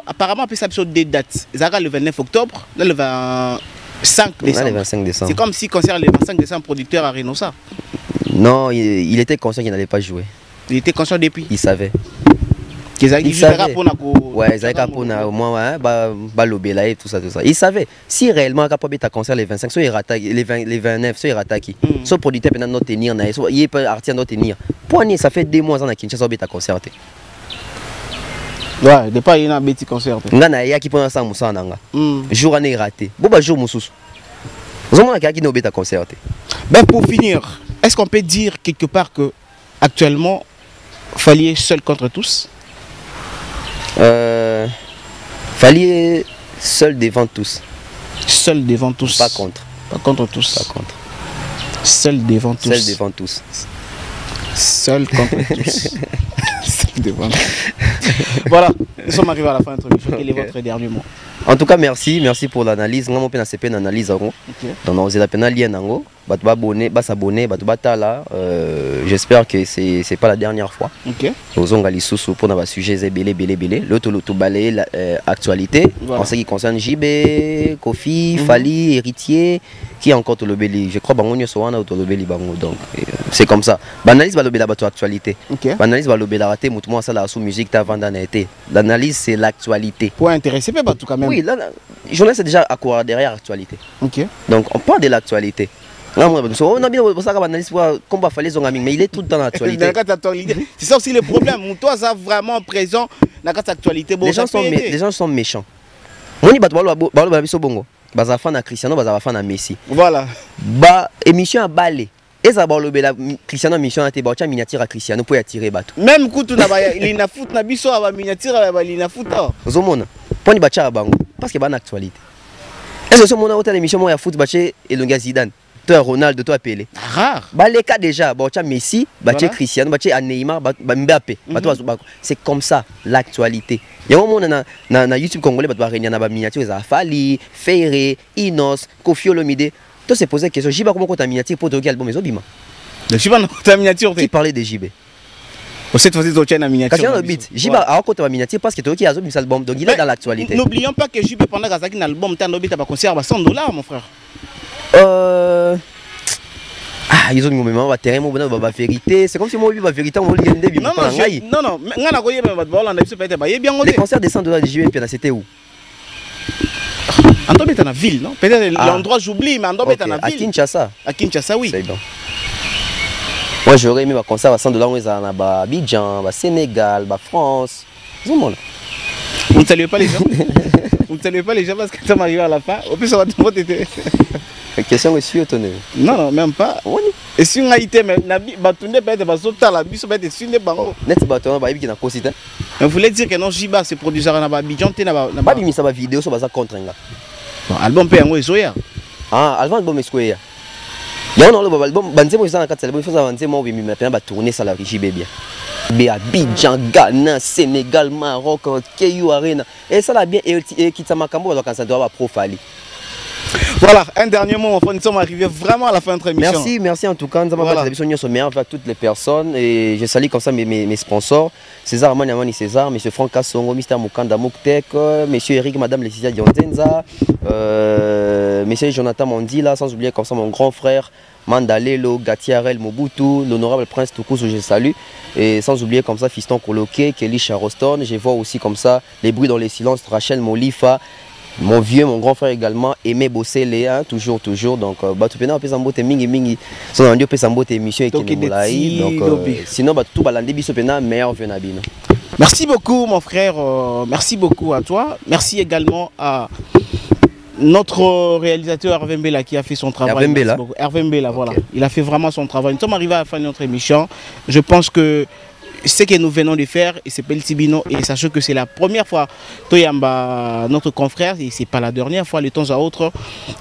apparemment, ça a des dates. Ça le 29 octobre, là, le 25 décembre. Le 25 décembre. C'est comme si concert le 25 décembre, producteur à Renosa. Non, il était conscient qu'il n'allait pas jouer. Il était conscient depuis. Il savait. Il savait. Ouais, ils avaient au moins l'obéla et tout ça. Il savait. Si réellement il a concert les 25, soit il rata les 29, soit il rata qui. Soit producteur peut not tenir, soit il peut artiste not tenir. Pour ça fait 2 mois à Kinshasa il a concerté. Ouais, depuis il y a un petit concert. Ngana ya qui prend ça musa nanga. Jour année raté. Bon bah jour mususu. Vous avez qui n'a pas concerté. Ben pour finir, est-ce qu'on peut dire quelque part que actuellement Fali est seul contre tous? Fali est seul devant tous. Seul devant tous. Pas contre. Pas contre tous. Pas contre. Seul devant tous. Seul devant tous. Seul contre tous. Seul devant tous. Voilà, nous sommes arrivés à la fin de notre émission. Quel est votre dernier mot? En tout cas, merci pour l'analyse. Nous avons fait une analyse. Donc, nous avons fait lien. J'espère que ce n'est pas la dernière fois. Nous avons pour un sujet belé. L'autre, l'actualité. En ce qui concerne JB, Kofi, Fali, Héritier, qui est encore le Béli. Je crois que nous sommes le Béli. Donc, c'est comme ça. L'analyse va l'actualité. L'analyse va rater. La musique l'analyse, c'est l'actualité. Pour intéresser, pas tout quand même. Oui, la journée c'est déjà à quoi derrière l'actualité. Donc on parle de l'actualité. On a bien ça comme Fali Zongami, mais il est tout dans l'actualité. C'est ça aussi le problème. Toi, ça vraiment présent dans l'actualité. Les gens sont méchants. On y bat bongo. Baza fan à Cristiano, baza fan à Messi. Voilà. Ba émission à balai. Et ça va le Cristiano mission à te bacha miniature à Cristiano pour attirer bateau. Même coup tu n'as il n'a foot na biso à miniature à il n'a foot. Zomona. Poni bacha bango parce que ba actualité. Est-ce que ce monde a autant d'émissions moi à foot baché et Longa Zidane. Toi Ronaldo, toi Pelé. Rare. Ba les cas déjà bacha Messi, baché Cristiano, baché Neymar, Mbappé. C'est comme ça l'actualité. Il y a un moment na YouTube congolais ba réunir na ba miniature za Fali, Ferré, Inos, Kofi Olomide. Toi c'est posé question, Jiba comment ta miniature pour droguer album Ezobima. Jiba ta miniature. Qui parlait de JB. Cette fois-ci tu as une miniature. Quand le beat, Jiba a raconté ta miniature parce que toi qui as un album donc il est dans l'actualité. N'oublions pas que JB pendant Kazaki un album t'as un concert à $100 mon frère. Ils ont mis mon terrain mon vérité, c'est comme si moi la vérité on voulait gagner non ngana koyé ba on a peut-être ba bien les concerts de $100 de JB c'était où? Ando beta na ville, non? Peut-être l'endroit j'oublie, mais Ando beta na ville. À Kinshasa. À Kinshasa, oui. C'est bon. Moi j'aurais aimé un concert à $100 à Abidjan, à Sénégal, à France. Vous ne saluez pas les gens. Vous ne saluez pas les gens parce que ça m'arrive à la fin. Au plus, ça va te montrer. La question est sûre, tonné. Non, même pas. Et si on a été, mais Batoune peut-être pas sauter à la bus, peut être sur les bancs. Net Batoune, bah, il y a un cosite. Vous voulez dire que non, Jiba, c'est producteur à Abidjan, tu n'as pas. Pas mis ça vidéo sur ça contre un gars. Album P en Soya. Ah, album Soya. Il y a un album, Banzé, moi, ça, il faut avancer, moi, mais maintenant, va tourner ça la Régie Bébé. Abidjan, Ghana, Sénégal, Maroc, Keyou Arena. Et ça, là, bien, et Kitamakambo, donc, ça doit Pro Fali. Voilà, un dernier mot, enfin, nous sommes arrivés vraiment à la fin de notre émission. Merci en tout cas. Nous avons fait l'émission sommaire avec toutes les personnes et je salue comme ça mes sponsors. César Amani César, M. Franck Kassongo, Mr. Mukanda Mouktek, M. Eric, Madame Laetitia Dionzenza, M. Jonathan Mondila, sans oublier comme ça mon grand frère Mandalelo, Gatiarel Mobutu, l'honorable Prince Toukous, je salue. Et sans oublier comme ça Fiston Koloké, Kelly Charoston. Je vois aussi comme ça les bruits dans les silences, Rachel Molifa. Mon vieux, mon grand frère également, Aimé Bossé, hein, toujours. Donc, Batupena, peut s'emboter mingi. Son andio peut s'emboter émission et Kinemolaï. Donc, sinon, tout balande bisopena, meilleur venabino. Merci beaucoup, mon frère. Merci beaucoup à toi. Merci également à notre réalisateur Hervé Mbela qui a fait son travail. Hervé Mbela, voilà. Il a fait vraiment son travail. Nous sommes arrivés à la fin de notre émission. Je pense que ce que nous venons de faire, et c'est Peltibino, et sachez que c'est la première fois Toyamba, notre confrère, et c'est pas la dernière fois, de temps à autre,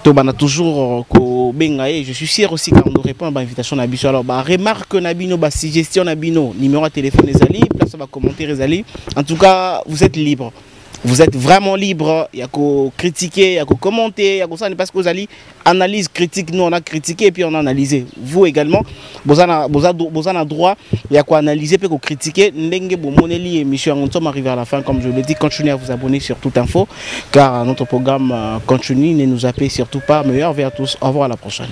Tobana toujours Bengaye. Je suis sûr aussi quand on nous répond à l'invitation Nabiso. Alors, remarque Nabino, suggestion Nabino, numéro de téléphone Ezali, place va commenter Ezali. En tout cas, vous êtes libre. vous êtes vraiment libre, il y a qu'à critiquer, il y a qu'à commenter, il y a qu'à ça, parce que vous allez analyse critique, nous on a critiqué et puis on a analysé. Vous également, vous avez droit, il y a qu'à analyser puis qu'à critiquer. Émission, nous sommes arrivés à la fin, comme je l'ai dit, continuez à vous abonner sur Toute Info, car notre programme continue, ne nous zappez surtout pas. Meilleur vers tous, au revoir à la prochaine.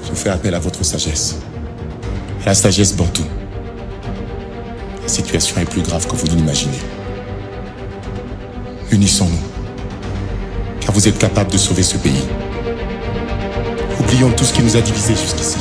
Je fais appel à votre sagesse. À la sagesse bantou. La situation est plus grave que vous ne l'imaginez. Unissons-nous. Car vous êtes capables de sauver ce pays. Oublions tout ce qui nous a divisés jusqu'ici.